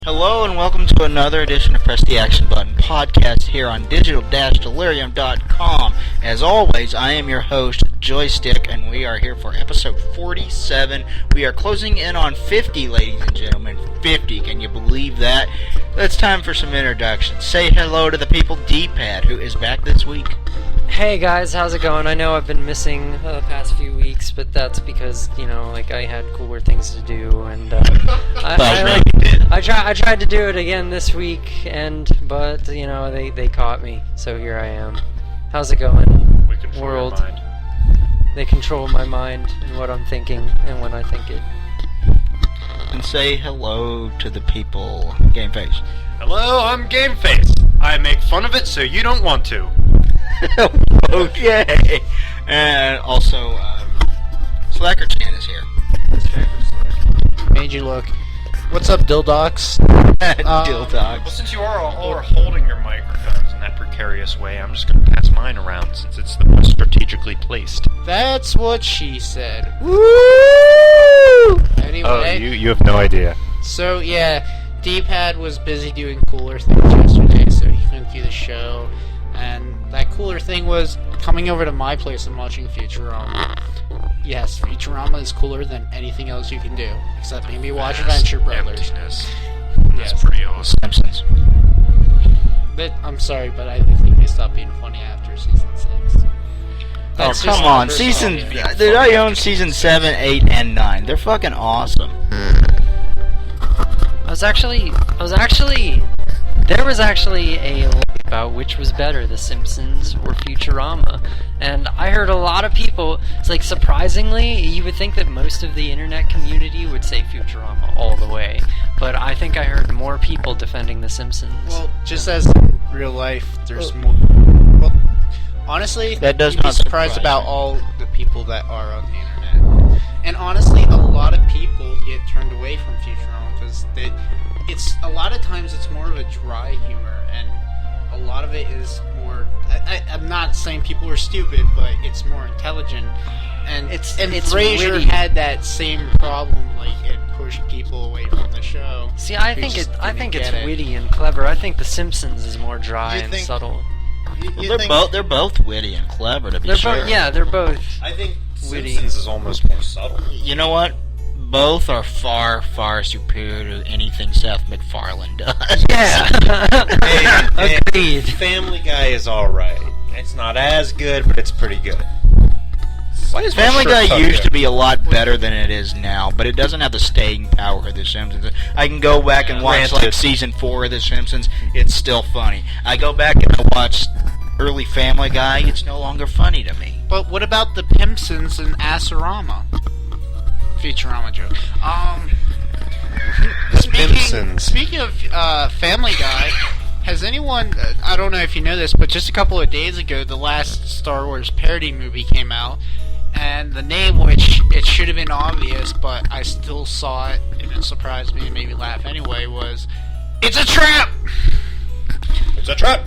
Hello and welcome to another edition of Press the Action Button podcast here on digital-delirium.com. As always, I am your host, Joystick, and we are here for episode 47. We are closing in on 50, ladies and gentlemen. 50, can you believe that? It's time for some introductions. Say hello to the people, D-Pad, who is back this week. Hey guys, how's it going? I know I've been missing the past few weeks, but that's because, I had cooler things to do, and I tried to do it again this week, but they caught me, so here I am. How's it going, we control world? Your mind. They control my mind and what I'm thinking and when I think it. And say hello to the people, Gameface. Hello, I'm Gameface. I make fun of it so you don't want to. Okay. And also, Slacker Chan is here. Made you look. What's up, Dildocs? Dill Well, Dogs. since you all are holding your microphones in that precarious way, I'm just going to pass mine around since it's the most strategically placed. That's what she said. Woo! Anyway, Oh, you have no idea. so yeah, D-Pad was busy doing cooler things yesterday, so he couldn't do the show. And that cooler thing was coming over to my place and watching Futurama. Yes, Futurama is cooler than anything else you can do, except maybe watch Venture Brothers. Emptiness. Yes. That's pretty awesome. Simpsons. But I'm sorry, but I think they stopped being funny after season 6. Oh, That's come just on. my Season... personal opinion. Dude, I own season 7, 8, and 9. They're fucking awesome. There was actually a about which was better, The Simpsons or Futurama. And I heard a lot of people, it's like surprisingly, you would think that most of the internet community would say Futurama all the way. But I think I heard more people defending The Simpsons. Well, just as in real life, there's more. Well, honestly, That does you'd be not surprised surprise about me. all the people that are on the internet. And honestly, a lot of people get turned away from Futurama because it's a lot of times it's more of a dry humor, and a lot of it is more. I'm not saying people are stupid, but it's more intelligent. And It's Frasier witty. had that same problem, like it pushed people away from the show. See, I who think just it's didn't get it. witty and clever. I think The Simpsons is more dry You and think- subtle. They're both witty and clever, to be They're sure. both, yeah, they're both. I think Witty. Simpsons is almost more subtle. You know what? Both are far, far superior to anything Seth MacFarlane does. Yeah. Hey, Agreed. Family Guy is alright. It's not as good, but it's pretty good. Family Guy used to be a lot better than it is now, but it doesn't have the staying power of The Simpsons. I can go back and watch like Granted. season 4 of The Simpsons, it's still funny. I go back and I watch early Family Guy, it's no longer funny to me. But what about the Pimpsons and Asarama? Futurama joke. Pimpsons. Speaking of Family Guy, has anyone? I don't know if you know this, but just a couple of days ago, the last Star Wars parody movie came out, and the name, which it should have been obvious, but I still saw it, and it surprised me and made me laugh anyway. Was "It's a Trap." It's a trap!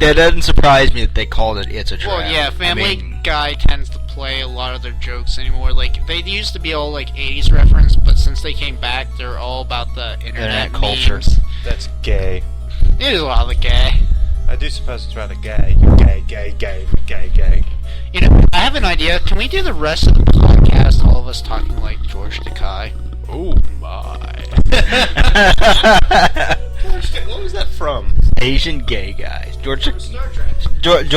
It doesn't surprise me that they called it It's a Trap. Well, yeah, Family Guy tends to play a lot of their jokes anymore. Like, they used to be all, 80s reference, but since they came back, they're all about the internet culture. memes. That's gay. It is a lot of the gay. I do suppose it's rather gay. Gay. You know, I have an idea. Can we do the rest of the podcast, all of us talking like George Takei? Oh my. What was that from? Asian gay guys. George Star Trek. George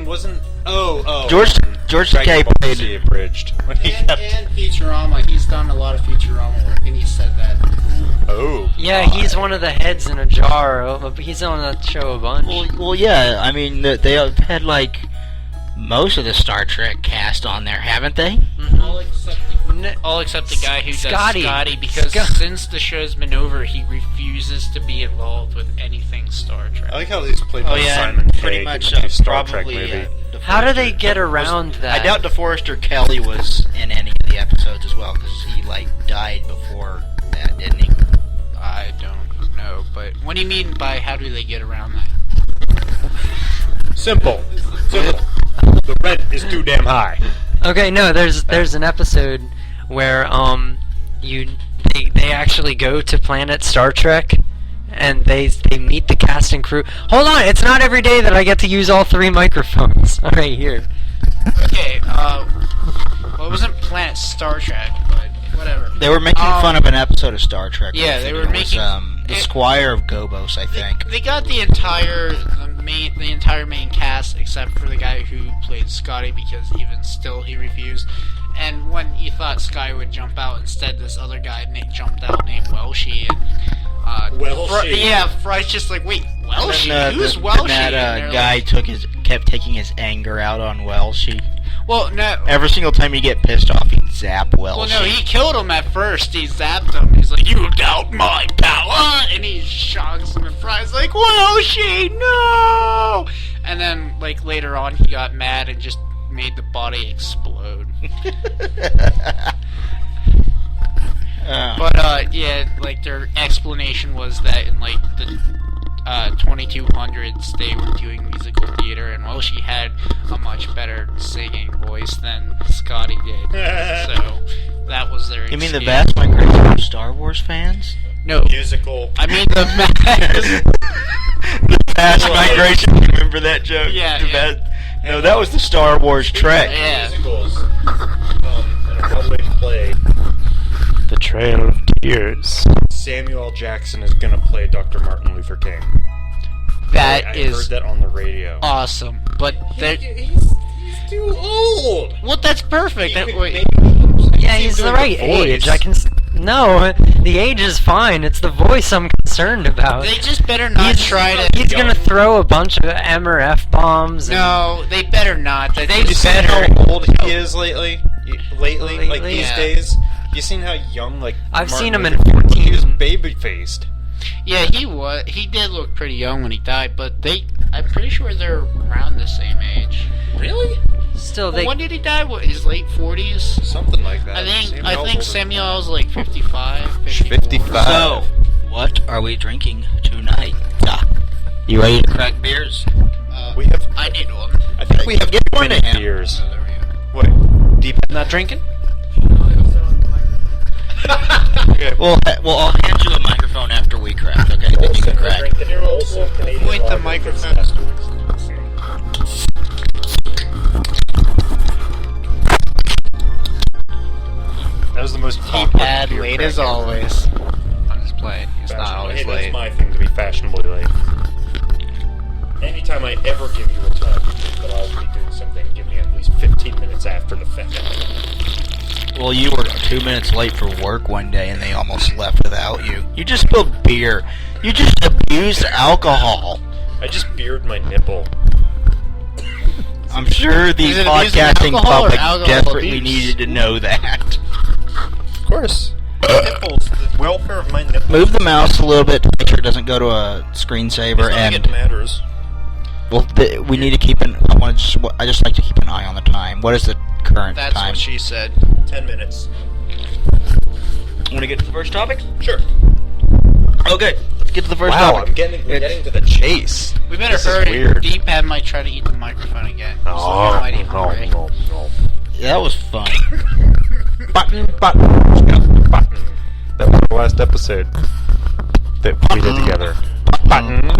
wasn't... George Takei Dragon Ball played Z abridged. When he And, kept... and Futurama. He's done a lot of Futurama work, and he said that. Oh. Yeah, he's one of the heads in a jar. He's on that show a bunch. Well, yeah. I mean, they have had most of the Star Trek cast on there, haven't they? All except the guy who Scotty. does Scotty, because Scott- since the show's been over, he refuses to be involved with anything Star Trek. I like how he's played Oh by yeah, Simon pretty Pegg much in the new Star probably. Trek movie. How do they get around that? I doubt DeForester Kelly was in any of the episodes as well, because he died before that, didn't he? I don't know, but what do you mean by how do they get around that? Simple. The rent is too damn high. Okay, no, there's an episode where they they actually go to planet Star Trek, and they meet the cast and crew. Hold on, it's not every day that I get to use all 3 microphones. All right, here. Okay, well, it wasn't Planet Star Trek, but whatever. They were making fun of an episode of Star Trek. Yeah, I they think were it was, making- the Squire of Gobos, I think. They got the entire main cast except for the guy who played Scotty, because even still he refused. And when you thought Sky would jump out, instead this other guy jumped out named Welshie. And Welshie. Fry's just like, wait, Welshie? And then, Who's then Welshie? that And they're guy like, kept taking his anger out on Welshie. well, no. Every single time you get pissed off, he'd zap Welshie. Well, no, he killed him at first. He zapped him. He's like, "You doubt my power," and he shocks him. And Fry's like, "Welshie, no!" And then, like later on, he got mad and just made the body explode. But yeah, like their explanation was that in like the 2200s they were doing musical theater, and Welshie had a much better singing voice than Scotty did. So that was their. You mean the excuse. vast migration of Star Wars fans? No, Musical. I mean the The vast migration. Remember that joke? Yeah, The yeah. No, that was the Star Wars Trek. Yeah. Musicals. And a Broadway play. The Trail of Tears. Samuel L. Jackson is gonna play Dr. Martin Luther King. That I is heard that on the radio. awesome, but He's too old. well, that's perfect. Yeah, he's the right age. No, the age is fine. It's the voice I'm concerned about. They just better not try to. He's gonna throw a bunch of M or F bombs. No, they better not. They You seen better. how old he is lately? Lately, like these Yeah. days. You seen how young, like I've Martin seen him Luther in King was? 14. He was baby faced. Yeah, he was. He did look pretty young when he died, but I'm pretty sure they're around the same age. Really? Still, they. When did he die? What, his late 40s? Something like that. I think Samuel's Samuel's like 55. 55. So, what are we drinking tonight? You ready to crack beers? We have. I need one. I think we have Get one to mini him. beers. Oh, there we go. What? Deep not drinking? Okay. Well, I'll hand you a microphone after we crack, okay? Then you can crack. Point the microphone. That was the most Keypad beer late crack as ever. always. I'm just playing. It's not always Hey, late. that's my thing to be fashionably late. Anytime I ever give you a time that I'll be doing something, give me at least 15 minutes after the fact. Well, you were 2 minutes late for work one day and they almost left without you. You just spilled beer. You just abused alcohol. I just beard my nipple. I'm sure the Is it abusing podcasting alcohol or public alcohol desperately abuse? needed to know that. Of course. Nipples. The welfare of my nipples. Move the mouse a little bit to make sure it doesn't go to a screensaver, It's not like and it matters. well, we need to keep an. I just like to keep an eye on the time. What is the current That's time? what she said. 10 minutes. Want to get to the first topic? Sure. Okay, let's get to the first Wow, topic. we're getting to the chase. We better This is hurry. weird. D-pad might try to eat the microphone again. So we might even hurry. no. Yeah, that was fun. Button. That was the last episode that we did together. Button.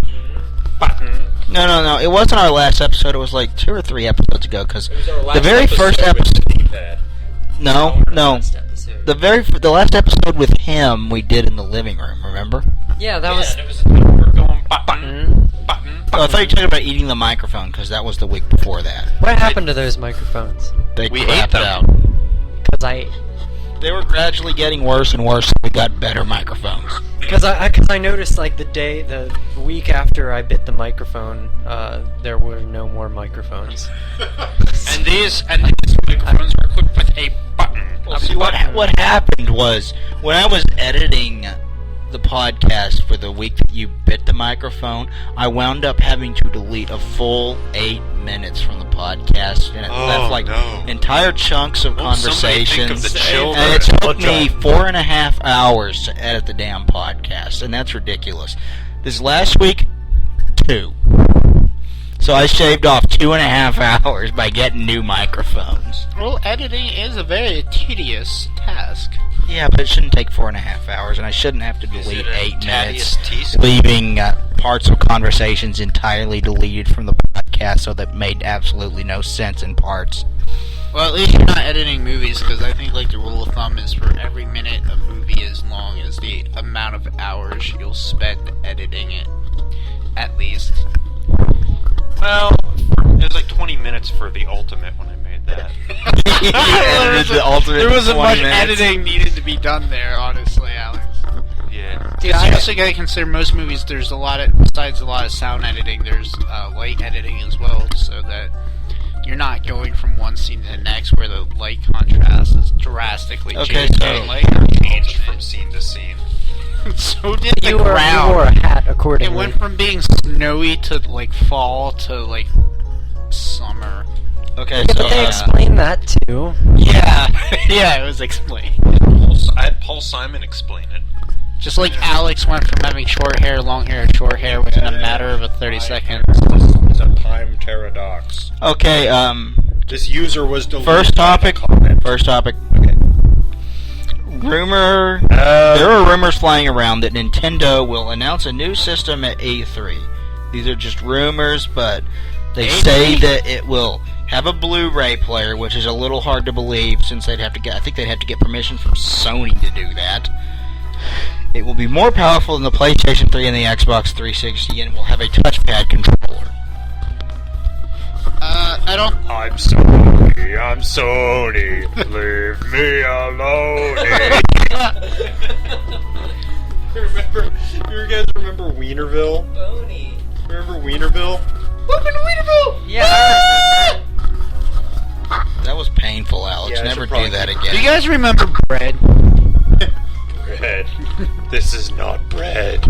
No. It wasn't our last episode. It was like 2 or 3 episodes ago. Because the very first episode. No. The last episode with him we did in the living room. Remember? Yeah, that was. We're going button. Oh, I thought you were talking about eating the microphone because that was the week before that. What happened to those microphones? They We crapped ate them. out. Because They were gradually getting worse and worse. So we got better microphones. Because I noticed like the week after I bit the microphone, there were no more microphones. And these microphones are equipped with a button. Well, see, what happened was when I was editing the podcast for the week that you bit the microphone, I wound up having to delete a full 8 minutes from the podcast, and it left like entire chunks of Won't somebody think conversations. of the children? And it took me 4.5 hours to edit the damn podcast, and that's ridiculous. This last week, 2. So I shaved off 2.5 hours by getting new microphones. Well, editing is a very tedious task. Yeah, but it shouldn't take 4.5 hours, and I shouldn't have to delete 8 minutes, T-scan? leaving parts of conversations entirely deleted from the podcast, so that made absolutely no sense in parts. Well, at least you're not editing movies, because I think like the rule of thumb is for every minute a movie is long as the amount of hours you'll spend editing it. At least. Well, it was like 20 minutes for the Ultimate when I made that. There wasn't much 20 minutes. editing needed to be done there, honestly, Alex. Yeah. Dude, You I, also gotta consider most movies. There's a lot of, besides a lot of sound editing, there's light editing as well, so that you're not going from one scene to the next where the light contrast is drastically Okay, changing. so- Like, Changed from scene to scene. so did the you wore ground. a hat It accordingly. went from being snowy to like fall to like summer. Okay, Yeah, so but they explained that too. Yeah, yeah, it was explained. I had Paul Simon explain it. Just like Alex went from having short hair, long hair, short hair within a matter of 30 seconds. It's a time paradox. okay, This user was deleted. first by the topic. comment. First topic. Okay. Rumor. There are rumors flying around that Nintendo will announce a new system at E3. These are just rumors, but they say that it will have a Blu-ray player, which is a little hard to believe since they'd have to get. I think they'd have to get permission from Sony to do that. It will be more powerful than the PlayStation 3 and the Xbox 360, and will have a touchpad controller. I don't. I'm Sony. I'm Sony. Leave me alone. You guys remember Wienerville? Remember Wienerville? Welcome to Wienerville! Yeah. That was painful, Alex. Yeah, I Never should do probably that Do you again. guys remember bread? Bread. This is not bread.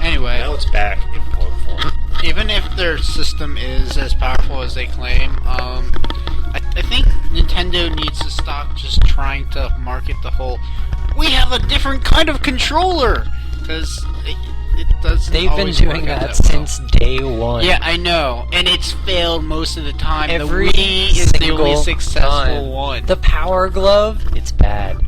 Anyway, Now it's back in blog form. even if their system is as powerful as they claim, I think Nintendo needs to stop just trying to market the whole "we have a different kind of controller" because it doesn't. They've been always doing work out that well. since day one. Yeah, I know, and it's failed most of the time. Every the Wii is the only single successful time. one. The Power Glove, it's bad.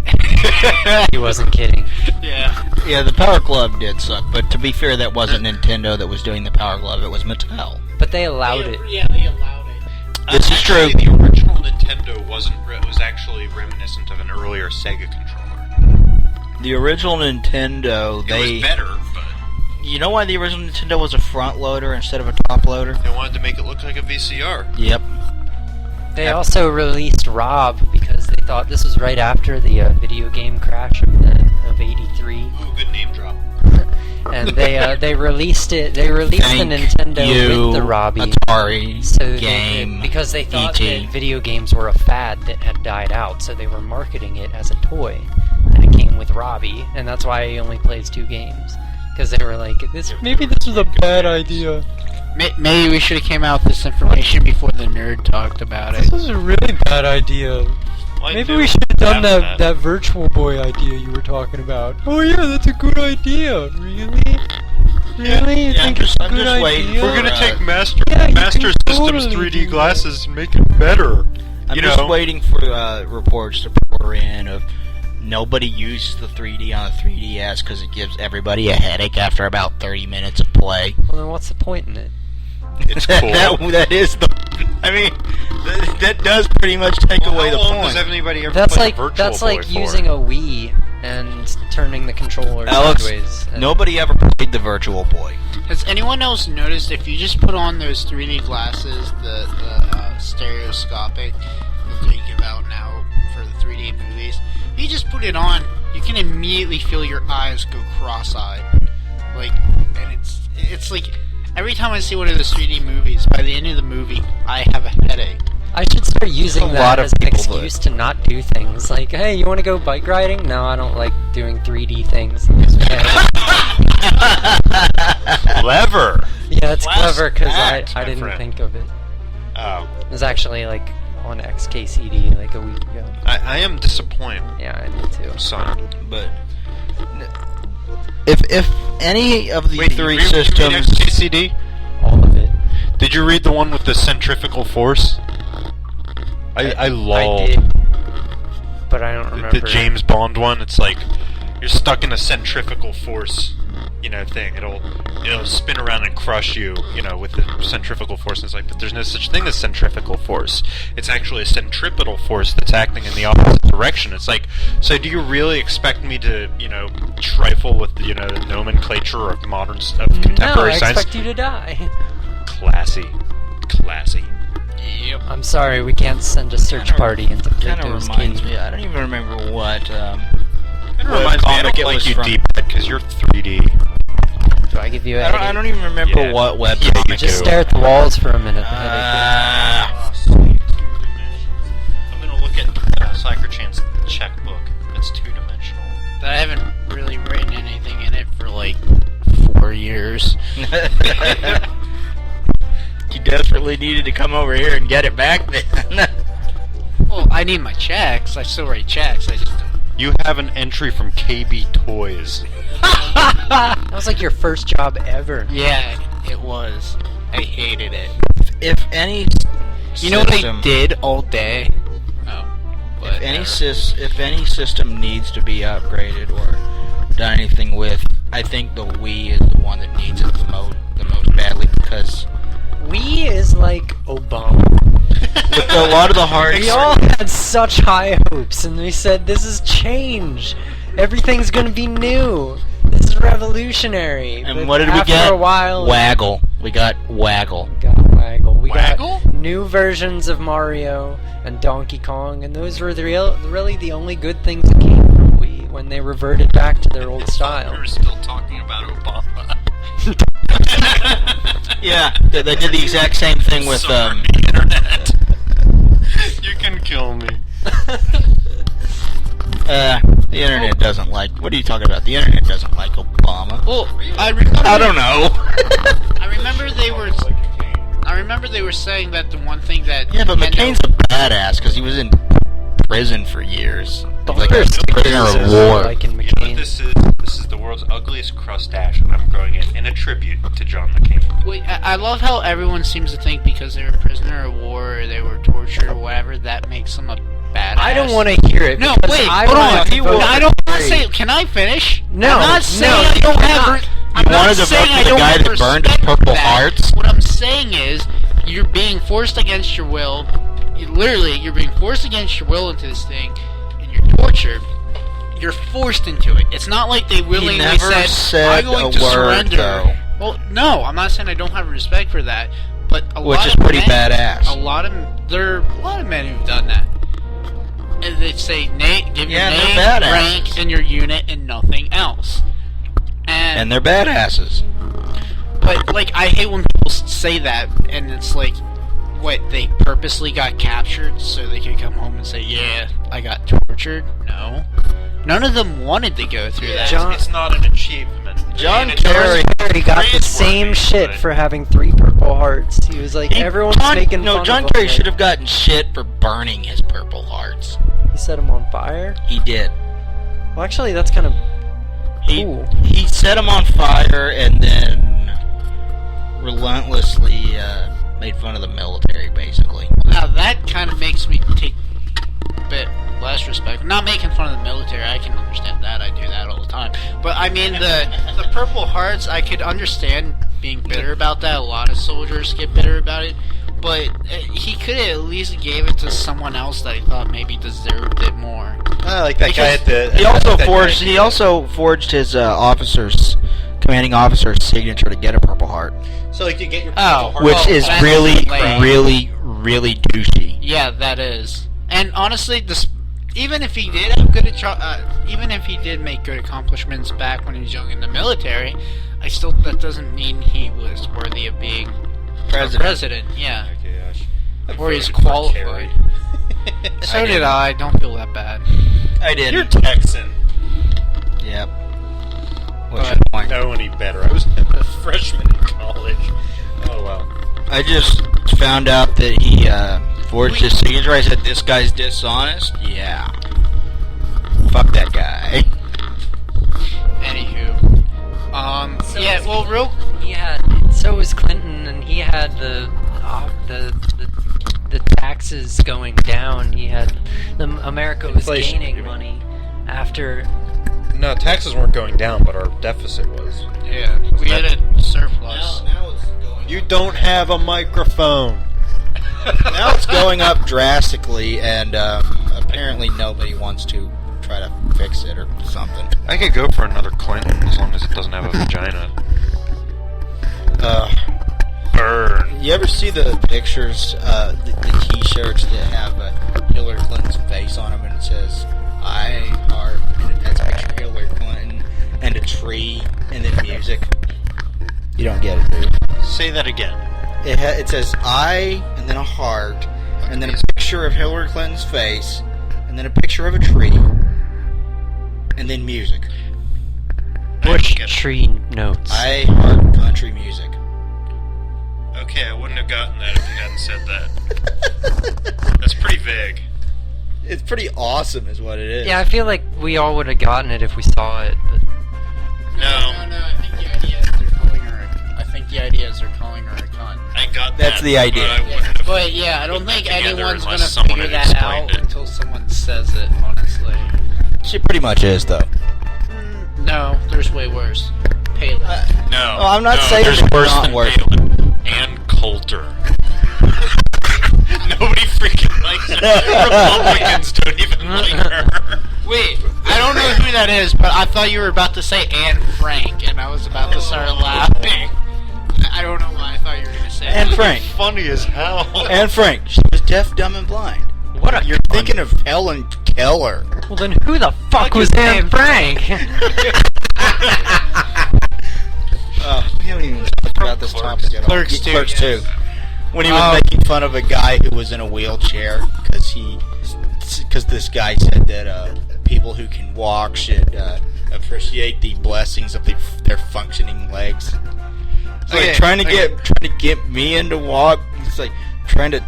He wasn't kidding. Yeah. Yeah, the Power Glove did suck, but to be fair, that wasn't Nintendo that was doing the Power Glove. It was Mattel. But they allowed it. Yeah, they allowed it. This is true. Actually, the original Nintendo was actually reminiscent of an earlier Sega controller. The original Nintendo, It they... was better, but You know why the original Nintendo was a front loader instead of a top loader? they wanted to make it look like a VCR. Yep. They also released Rob because they thought this was right after the video game crash of '83, Ooh, good name drop. and they released it. They released Thank the Nintendo you, with the Robbie. Atari So game. because they thought E.T. that video games were a fad that had died out, so they were marketing it as a toy, and it came with Robbie, and that's why he only plays 2 games. Because they were like, maybe this was a bad idea. Maybe we should have came out with this information before the nerd talked about it. This was a really bad idea. Well, I Maybe do we should have done have that Virtual Boy idea you were talking about. Oh yeah, that's a good idea. Really? Really? You yeah, think I'm it's just- a I'm good just waiting idea? for, We're gonna uh, take Master Yeah, you Master can System's totally 3D do glasses and make it better. I'm You just know. waiting for reports to pour in of nobody uses the 3D on a 3DS because it gives everybody a headache after about 30 minutes of play. Well, then what's the point in it? It's cool. that is the... I mean, that does pretty much take away the How long point. does anybody ever That's play like Virtual that's Boy like for? using a Wii and turning the controller Alex, sideways. And nobody ever played the Virtual Boy. Has anyone else noticed if you just put on those 3D glasses, the stereoscopic that they give out now for the 3D movies, if you just put it on, you can immediately feel your eyes go cross-eyed. Like, and it's like every time I see one of those 3D movies, by the end of the movie, I have a headache. I should start using a that lot of as an people excuse to not do things. Like, hey, you want to go bike riding? No, I don't like doing 3D things. Clever. Yeah, it's Last clever because act, I my didn't friend. think of it. Oh, It was actually like on XKCD like a week ago. I am disappointed, Yeah, I did too. son. But if any of the Wait, three you read systems... XKCD? All of it. Did you read the one with the centrifugal force? I I lulled. did. but I don't remember. The James Bond one. It's like you're stuck in a centrifugal force, thing. It'll spin around and crush you, with the centrifugal force. And it's like, but there's no such thing as centrifugal force. It's actually a centripetal force that's acting in the opposite direction. It's like, so do you really expect me to, trifle with the nomenclature of contemporary I science? expect you to die. Classy. Yep. I'm sorry, we can't send a search party into Kind of Victor's reminds cave. me. I don't even remember what. It reminds me, I comic don't it like was you, from. D-pad, because you're 3D. Do I give you a I headache? don't even remember Yeah. what web Yeah, comic you it Just was. stare at the walls for a minute. The headache Ah. I'm gonna look at Cyclerchan's checkbook. It's two-dimensional. I haven't really written anything in it for like 4 years. You desperately needed to come over here and get it back then. Well, I need my checks. I still write checks. I just don't. You have an entry from KB Toys. That was like your first job ever. Yeah, it was. I hated it. If any You know what I system- did all day? Oh, If any system needs to be upgraded or done anything with, I think the Wii is the one that needs it the most badly, because We is like Obama. with a lot of the hard We all had such high hopes, and we said, this is change. Everything's gonna be new. This is revolutionary. and But what did we after get? a while, Waggle. We got Waggle. We got Waggle. We Waggle? got new versions of Mario and Donkey Kong, and those were really the only good things that came from Wii when they reverted back to their old style. We're still talking about Obama. Yeah, they did the exact same thing with Sorry, internet. You can kill me. the internet doesn't like. What are you talking about? The internet doesn't like Obama. Well, I remember. I don't know. I remember they were. I remember they were saying that the one thing that. Yeah, but Nintendo- McCain's a badass because he was in prison for years. Like a Bumper prisoner stickers of are war. like in You know what McCain. this is the world's ugliest crustache, and I'm growing it in a tribute to John McCain. Wait, I love how everyone seems to think because they were a prisoner of war or they were tortured or whatever that makes them a badass. I don't want to hear it. No, because wait, I hold want on. to vote I for don't want to free. say. Can I finish? No, I'm not saying no, I don't you have. cannot. I'm You not wanted to saying vote for I the don't guy have that burned his respect for Purple that. Hearts? What I'm saying is, you're being forced against your will. You're being forced against your will into this thing, and you're tortured. You're forced into it. It's not like they willingly never said, said "I'm going a to word, surrender." though. Well, no, I'm not saying I don't have respect for that, but Which is pretty badass. There are a lot of men who've done that. And they say, give Yeah, your they're name, badasses. rank, and your unit, and nothing else. And they're badasses. But, like, I hate when people say that, and it's like, what, they purposely got captured so they could come home and say, yeah, I got tortured? No. None of them wanted to go through that. John- It's not an achievement. John And it's Kerry- He got the praiseworthy, same shit but- for having 3 Purple Hearts. He was like, everyone's making fun of John him. Kerry Like, should have gotten shit for burning his Purple Hearts. He set him on fire. He did. Well, actually, that's kind of cool. He set him on fire and then relentlessly made fun of the military, basically. Now, that kind of makes me take a bit less respect. Not making fun of the military, I can understand that. I do that all the time. But, I mean, the Purple Hearts, I could understand being bitter about that. A lot of soldiers get bitter about it. But he could have at least gave it to someone else that he thought maybe deserved it more. I like that guy at the. He also forged his commanding officer's signature to get a Purple Heart, So like you get your Oh, Purple which Heart. is that's really, lame. really douchey. Yeah, that is. And honestly, even if he did have even if he did make good accomplishments back when he was young in the military, that doesn't mean he was worthy of being president. Yeah, Okay, gosh. or he's voted for qualified. Kerry. So did I. Don't feel that bad. I did. You're Texan. Yep. What's But- your point? Know any better? I was a freshman in college. Oh well. I just found out that he forged his signature. I said, "This guy's dishonest." Yeah. Fuck that guy. Anywho, yeah. Well, He had. So was Clinton, and he had the the taxes going down. He had America was Inflation, you gaining mean? money after. No, taxes weren't going down, but our deficit was. Yeah, we had a surplus. Now it's going. You don't have a microphone. Now it's going up drastically, and apparently nobody wants to try to fix it or something. I could go for another Clinton as long as it doesn't have a vagina. Burn. You ever see the pictures, the T-shirts that have Hillary Clinton's face on them, and it says "I heart," and it has a picture of Hillary Clinton and a tree, and then music? You don't get it, dude. Say that again. It says "I" and then a heart, and then a picture of Hillary Clinton's face, and then a picture of a tree, and then music. Bush tree notes. I heart country music. Okay, I wouldn't have gotten that if you hadn't said that. That's pretty vague. It's pretty awesome, is what it is. Yeah, I feel like we all would have gotten it if we saw it. But No, I think the idea is they're calling her. I think the idea is they're calling her a cunt. I got That's the idea. But I wouldn't have But yeah, I don't put that think together anyone's gonna unless someone figure had that out explained it. until someone says it. Honestly, She pretty much is, though. no, there's way worse. Palin. No. Oh, I'm not saying there's it's worse not than worse. Palin. And Coulter. Nobody freaking likes her. Republicans don't even like her. Wait, I don't know who that is, but I thought you were about to say Anne Frank, and I was about to start laughing. I don't know why I thought you were gonna say Anne that. Frank. Funny as hell. Anne Frank. She was deaf, dumb, and blind. what a You're thinking of Helen Keller. well, then who the fuck was Anne Frank? We haven't even talked about this topic at all. Clerks 2, Clerks 2. yes. When he was making fun of a guy who was in a wheelchair because this guy said that people who can walk should appreciate the blessings of their functioning legs. It's like trying to get me into walk. It's like trying to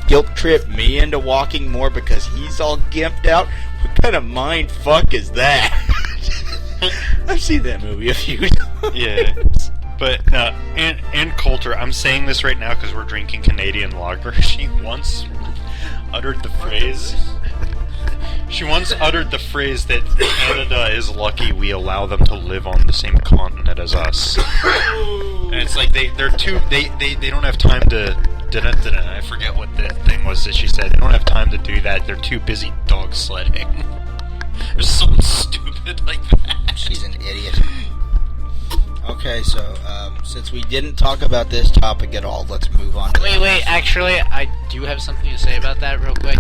guilt trip me into walking more because he's all gimped out. What kind of mind fuck is that? I've seen that movie a few times. Yeah. But Ann Coulter, I'm saying this right now because we're drinking Canadian lager. She once uttered the phrase. She once uttered the phrase that Canada is lucky we allow them to live on the same continent as us. And it's like they don't have time to. I forget what the thing was that she said. They don't have time to do that. They're too busy dog sledding. Or something stupid like that. She's an idiot. Okay, so since we didn't talk about this topic at all, let's move on to Wait, actually, I do have something to say about that real quick.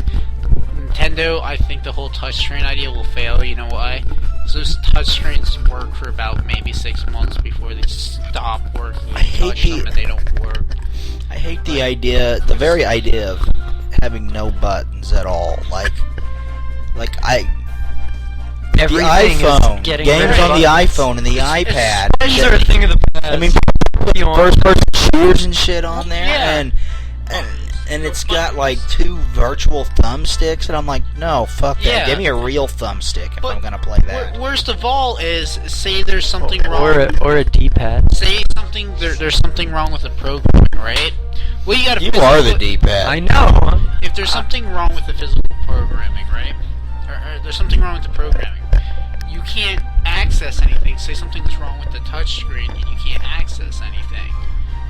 Nintendo, I think the whole touchscreen idea will fail. You know why? Because those touchscreens work for about maybe 6 months before they stop working. I hate touch them and they don't work. I hate the very idea of having no buttons at all. Like the Everything iPhone, is getting games rid of on the buttons. iPhone and the iPad. Buttons are a thing of the past. I mean, You want- first person shooters and shit on there, Yeah. and it's got like 2 virtual thumbsticks, and I'm like, no, fuck that. Yeah. Give me a real thumbstick if But I'm gonna play that. Worst of all is, say there's something wrong. or a D-pad. Say something there's something wrong with the programming, right? Well, you gotta. You are the D-pad. I know. If there's something wrong with the physical programming, right? Or there's something wrong with the programming, you can't access anything. Say something's wrong with the touch screen and you can't access anything.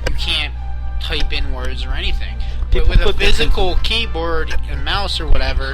You can't type in words or anything. But People with a put this physical keyboard and mouse or whatever,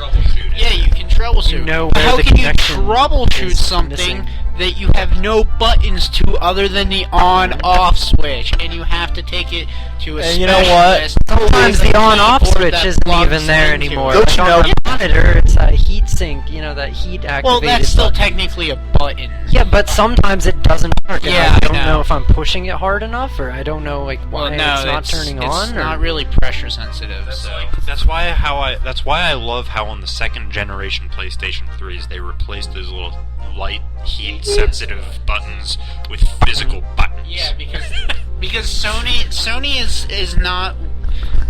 yeah, you can troubleshoot. You know But where how the can you connection troubleshoot is something missing. that you have no buttons to other than the on-off switch, and you have to take it to a And you know specialist? what? Sometimes with a the on-off keyboard switch that isn't plugs even there into anymore. it. Don't Like you on know- the monitor, it's a heat sink, that heat activated. Well, that's still button. technically a button. Yeah, but sometimes it doesn't work. and Yeah, I I don't know. know if I'm pushing it hard enough, or I don't know why Well, no, it's not turning on. It's or... not really pressure sensitive. That's So. that's why I love how on the second generation PlayStation 3s they replaced those little light heat sensitive buttons with physical buttons. Yeah, because Sony is not.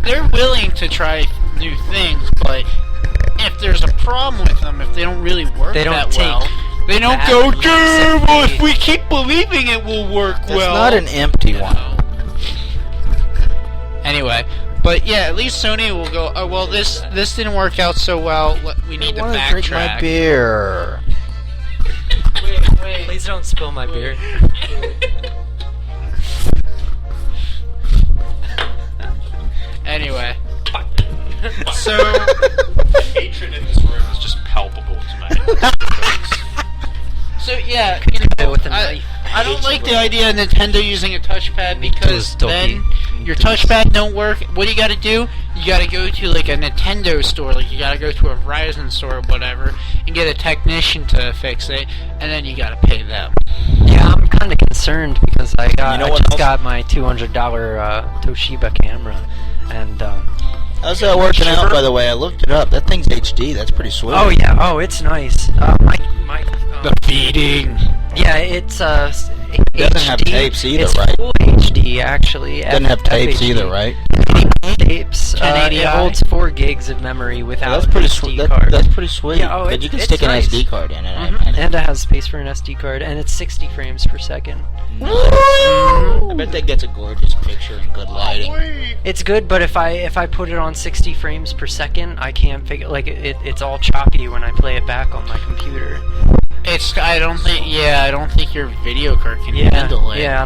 They're willing to try new things, but if there's a problem with them, if they don't really work They don't that take well, they don't that go, leaps "Dude, of well, if faith." we keep believing it will work That's well." not an empty one. Anyway, But yeah, at least Sony will go, oh well, this didn't work out so well. We need to I want to drink my backtrack. beer. Please don't spill my beer. Anyway, so The hatred in this room is just palpable tonight. so yeah, Go with a I knife. don't like the idea of Nintendo using a touchpad because Toasty. then your touchpad don't work. What do you gotta do? You gotta go to like a Nintendo store, like you gotta go to a Verizon store or whatever, and get a technician to fix it, and then you gotta pay them. Yeah, I'm kind of concerned because I You know I what just else? got my $200 Toshiba camera, and How's that working out, by the way? I looked it up. That thing's HD. That's pretty sweet. oh yeah, oh it's nice. My Feeding. yeah, it's It doesn't have HD. tapes either, it's right? full HD actually. Doesn't have tapes FHD. either, right? Tapes. It 1080i. holds 4 gigs of memory without That's pretty SD sweet. card. That's pretty sweet. Yeah, oh, but you can it's stick an nice. SD card in it. Mhm. And it has space for an SD card, and it's 60 frames per second. I bet that gets a gorgeous picture and good lighting. It's good, but if I put it on 60 frames per second, I can't figure it's all choppy when I play it back on my computer. I don't think your video card can handle it. Yeah,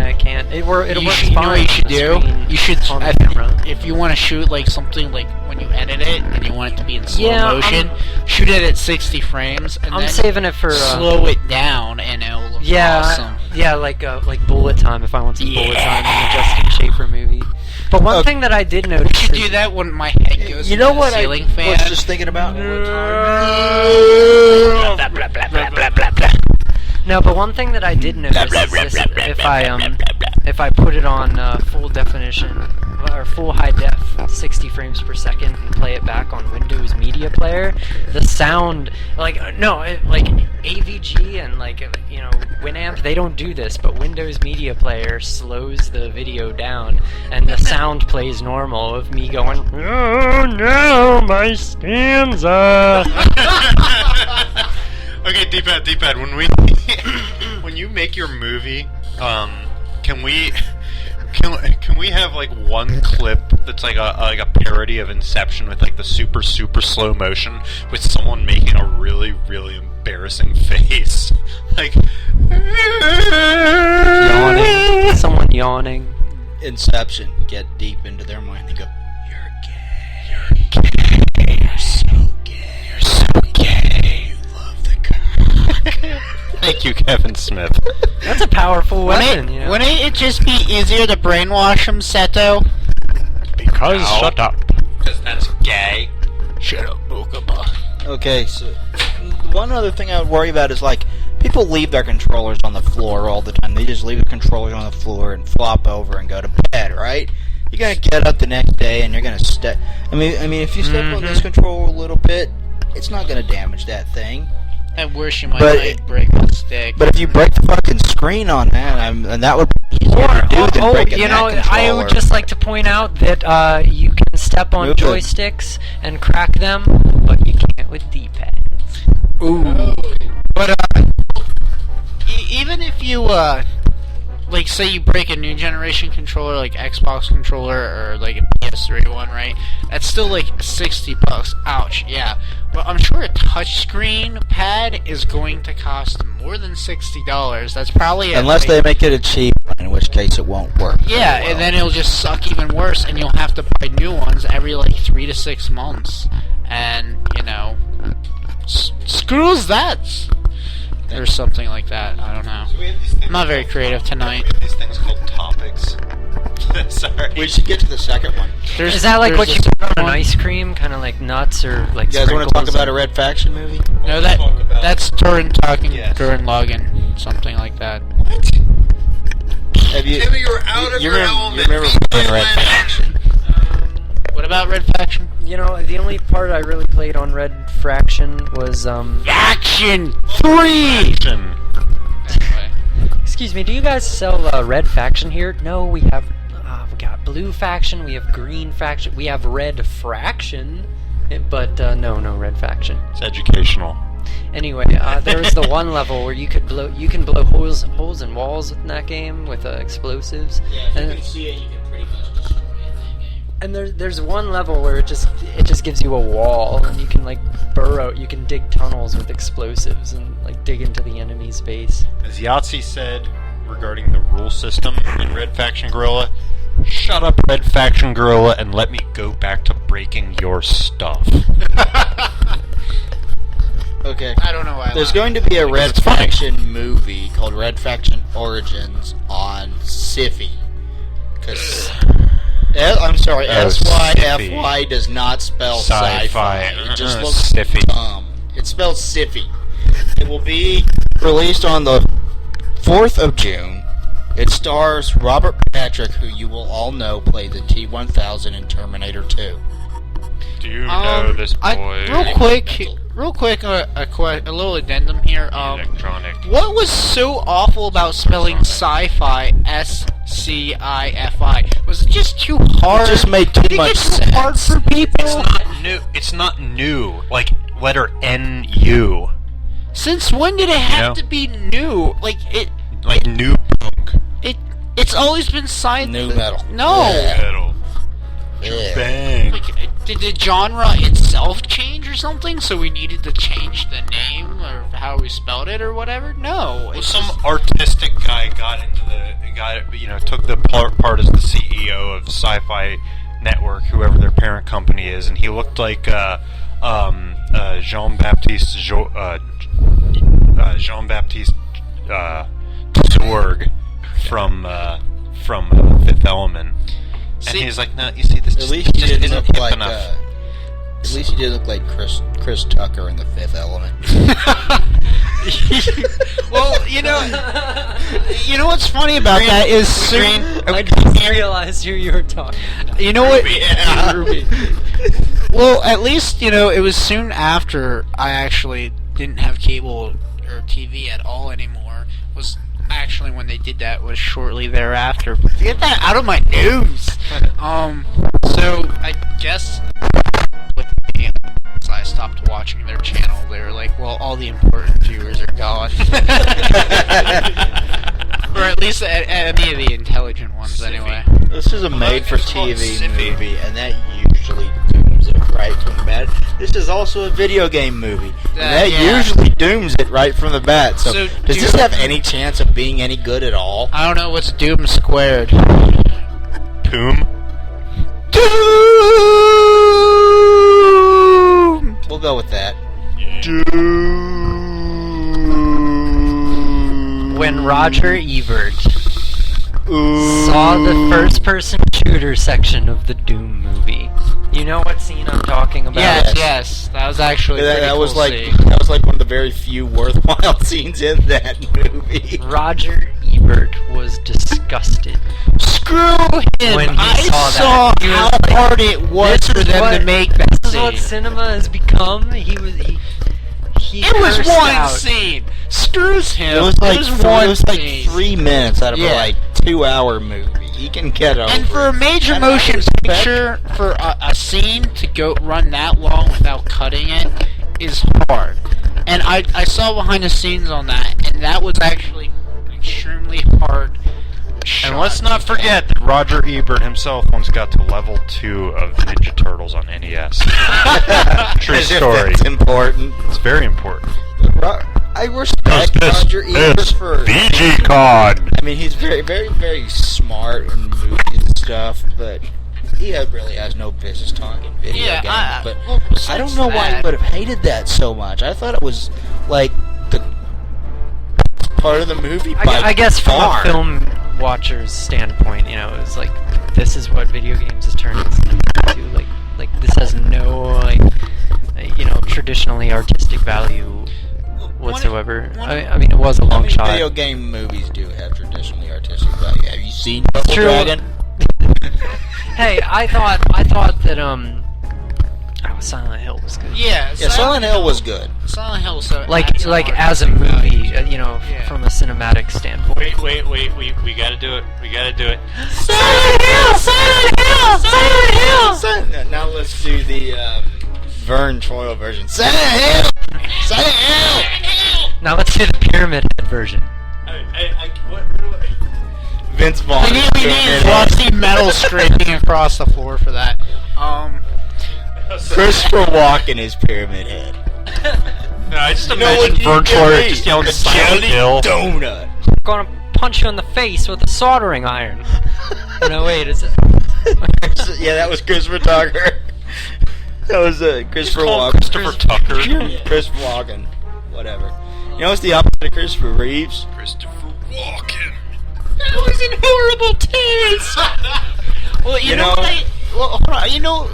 I can't. It'll work You fine. know what you should on the do? screen, You should, on the camera. if you want to shoot like something like when you edit it and you want it to be in slow Yeah, motion, shoot it at 60 frames and I'm then saving it for slow it down and it'll look awesome. yeah, like bullet time if I want some bullet time in the Justin Schaefer movie. But one thing that I did notice You should is do that when my head goes You know into what the I ceiling fan. was just thinking about? No, but one thing that I did notice is this, if I put it on full definition or full high def, 60 frames per second, and play it back on Windows Media Player, the sound like AVG and Winamp, they don't do this, but Windows Media Player slows the video down, and the sound plays normal of me going, "Oh no, my stanza." Okay, D-pad, when you make your movie, can we have like one clip that's like a parody of Inception with like the super slow motion with someone making a really embarrassing face, like Yawning. Someone yawning. Inception. Get deep into their mind and go, "You're gay. You're gay. You're so gay. You're so gay. You love the cock." Thank you, Kevin Smith. That's a powerful weapon, you know? Wouldn't it just be easier to brainwash him, Seto? Because shut up. Because that's gay. Shut up, Bookaba. Okay, so one other thing I would worry about is like people leave their controllers on the floor all the time. They just leave the controllers on the floor and flop over and go to bed, right? You're gonna get up the next day and you're gonna step. I mean, if you step on this controller a little bit, it's not gonna damage that thing. At worst, you might But break the stick. But if you break the fucking screen on that, and that would be easier to do than breaking you that know, controller. I would just like to point out that you can step on Move it. joysticks and crack them, but you can't with D-pads. Ooh. But even if you like say you break a new generation controller like Xbox controller or like a PS3 one, right? That's still like $60. Ouch. Yeah. But I'm sure a touchscreen pad is going to cost more than $60. That's probably unless they make it a cheap one, in which case it won't work. yeah, very well. and then it'll just suck even worse, and you'll have to buy new ones every like 3 to 6 months. And you know, screws that, or something like that. I don't know. I'm not very creative tonight. These things called topics. Sorry. We should get to the second one. Is that like what you put on ice cream? Kind of like nuts or like You guys want to talk sprinkles about a and- Red Faction movie? No, Talk about- that's Turin talking, Yes. Turin Logan, something like that. Have you? Timmy, you're out of you your remember, element. You remember playing Red Faction? What about Red Faction? You know, the only part I really played on Red Fraction was Faction 3. Anyway, Excuse me, do you guys sell Red Faction here? No, we have. We got Blue Faction, we have Green Faction, we have Red Fraction, but no Red Faction. It's educational. Anyway, there was the one level where you can blow holes in walls in that game with explosives. Yeah, and see it, you can pretty much destroy it in that game. And there's one level where it just gives you a wall, and you can like burrow, you can dig tunnels with explosives and like dig into the enemy's base. As Yahtzee said regarding the rule system in Red Faction Guerrilla, shut up, Red Faction Guerrilla, and let me go back to breaking your stuff. Okay. I don't know why. There's going to be a Red Faction movie called Red Faction Origins on Syfy. Because... I'm sorry, SYFY does not spell sci-fi. It just looks Syfy. dumb. It's spelled Syfy. It will be released on the 4th of June. It stars Robert Patrick, who you will all know played the T-1000 in Terminator 2. Do you know this boy? Real quick, a little addendum here. Electronic. What was so awful about spelling sci-fi, S-C-I-F-I? Was it just too hard? It just made too much Too sense. hard for people? It's not new. It's not new. Like letter N-U. Since when did it have You know? to be new? Like New punk. it's always been sci. New metal. No. Yeah. Metal. Yeah. Bang. Like, did the genre itself change or something? So we needed to change the name or how we spelled it or whatever? No. Well, It's some artistic guy took the part as the CEO of Sci-Fi Network, whoever their parent company is, and he looked like Jean-Baptiste Zorg from Fifth Element. And he's like, no, you see, this At least he just didn't isn't look hip like. enough. At least he didn't look like Chris Tucker in The Fifth Element. well, you know what's funny about that is soon. I just realized who you were talking. You know what? Ruby. Well, at least it was soon after I actually didn't have cable or TV at all anymore. Was actually when they did that was shortly thereafter. Get that out of my news. So I guess I stopped watching their channel. They were like, well, all the important viewers are gone. Or at least any of the intelligent ones, anyway. This is a made-for-TV Syfy. movie, and that usually dooms it right from the bat. This is also a video game movie, and that yeah. usually dooms it right from the bat. So does this Doom- have any chance of being any good at all? I don't know what's Doom squared. Poom? Doom! We'll go with that. When Roger Ebert saw the first-person shooter section of the Doom movie. You know what scene I'm talking about? Yes. That was actually pretty That was cool like scene. that was like one of the very few worthwhile scenes in that movie. Roger Ebert was disgusted. Screw him! When he I saw that, saw he was how like, hard it was "This for is them what- to make that This is what scene. cinema has become. He It was cursed one out. scene. Screws him. It was like one scene. 3 minutes out of Yeah. a 2-hour movie. He can get over. And for a major And I motion respect- picture, for a scene to go run that long without cutting it is hard. And I saw behind the scenes on that, and that was actually extremely hard. And let's not forget that Roger Ebert himself once got to level 2 of Ninja Turtles on NES. True As if story. It's important. It's very important. I respect Roger Ebert for. VG-Con! I mean, he's very, very, very smart in movies and stuff, but he really has no business talking video Yeah, games. But well, I don't know why he besides would have hated that so much. I thought it was like the part of the movie. I guess from far. a film watcher's standpoint, it was like, this is what video games has turned into. Like this has no traditionally artistic value whatsoever. I mean, it was a long shot. Video game movies do have traditionally artistic value. Have you seen Double True. Dragon? Hey, I thought that Silent Hill was good. Yeah, Yeah, Silent Hill was good. Silent Hill. So Like adds some as a artistic movie, value. Yeah. From a cinematic standpoint. Wait, we gotta do it. We gotta do it. Silent Hill! Silent Hill! Silent Hill! Now let's do the Vern Troyer version. Silent Hill! Silent Hill! Now let's do the Pyramid Head version. Vince Vaughn. We need rusty metal scraping across the floor for that. Christopher Walken is Pyramid Head. No, I just what imagine you Vern give Troyer me? just yelling A Silent jelly Hill. donut. Gonna punch you in the face with a soldering iron. Oh, no, wait, is it? Yeah, that was Christopher Tucker. That was Christopher Call him Walken. Christopher Tucker. Christopher Walken. Whatever. You know what's the opposite of Christopher Reeves? Christopher Walken. That was in horrible taste. Well, you know, hold on. You know,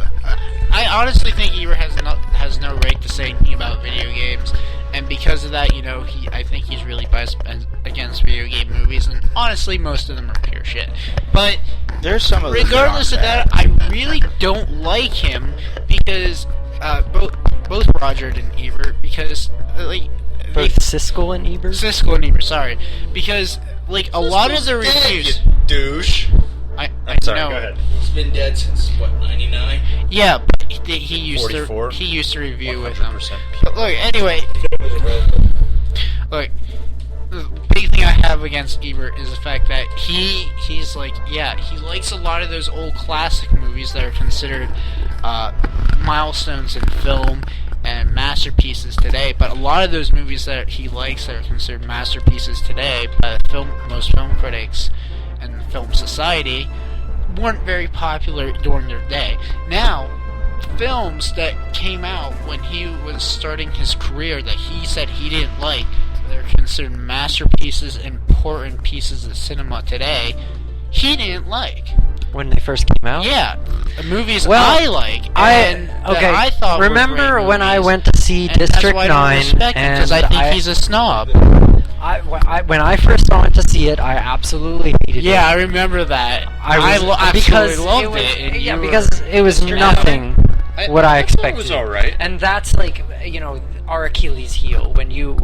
I honestly think Ebert has no right to say anything about video games, and because of that, you know, I think he's really biased against video game movies, and honestly, most of them are pure shit. But There's some of them regardless of that, I really don't like him because both Roger and Ebert, because like Both Siskel and Ebert? Siskel and Ebert, sorry, because like a lot of the reviews. Douche. I Sorry, know. go ahead. He's been dead since, what, 99? Yeah, but he used 44? he used to review with them. 100%. But look, anyway, look, the big thing I have against Ebert is the fact that he's like, yeah, he likes a lot of those old classic movies that are considered milestones in film and masterpieces today, but a lot of those movies that he likes that are considered masterpieces today by most film critics and film society weren't very popular during their day. Now, films that came out when he was starting his career that he said he didn't like, they're considered masterpieces, important pieces of cinema today, he didn't like. When they first came out? Yeah, the movies Well, I like, and that I thought remember were great when I movies, went to see and District that's why 9, I don't respect him, because I think he's a snob. when I first went to see it, I absolutely hated it. Yeah, I remember that. I absolutely because loved it was, it. And yeah, you were- because it was nothing what I expected. It was alright. And that's like, you know, our Achilles heel when you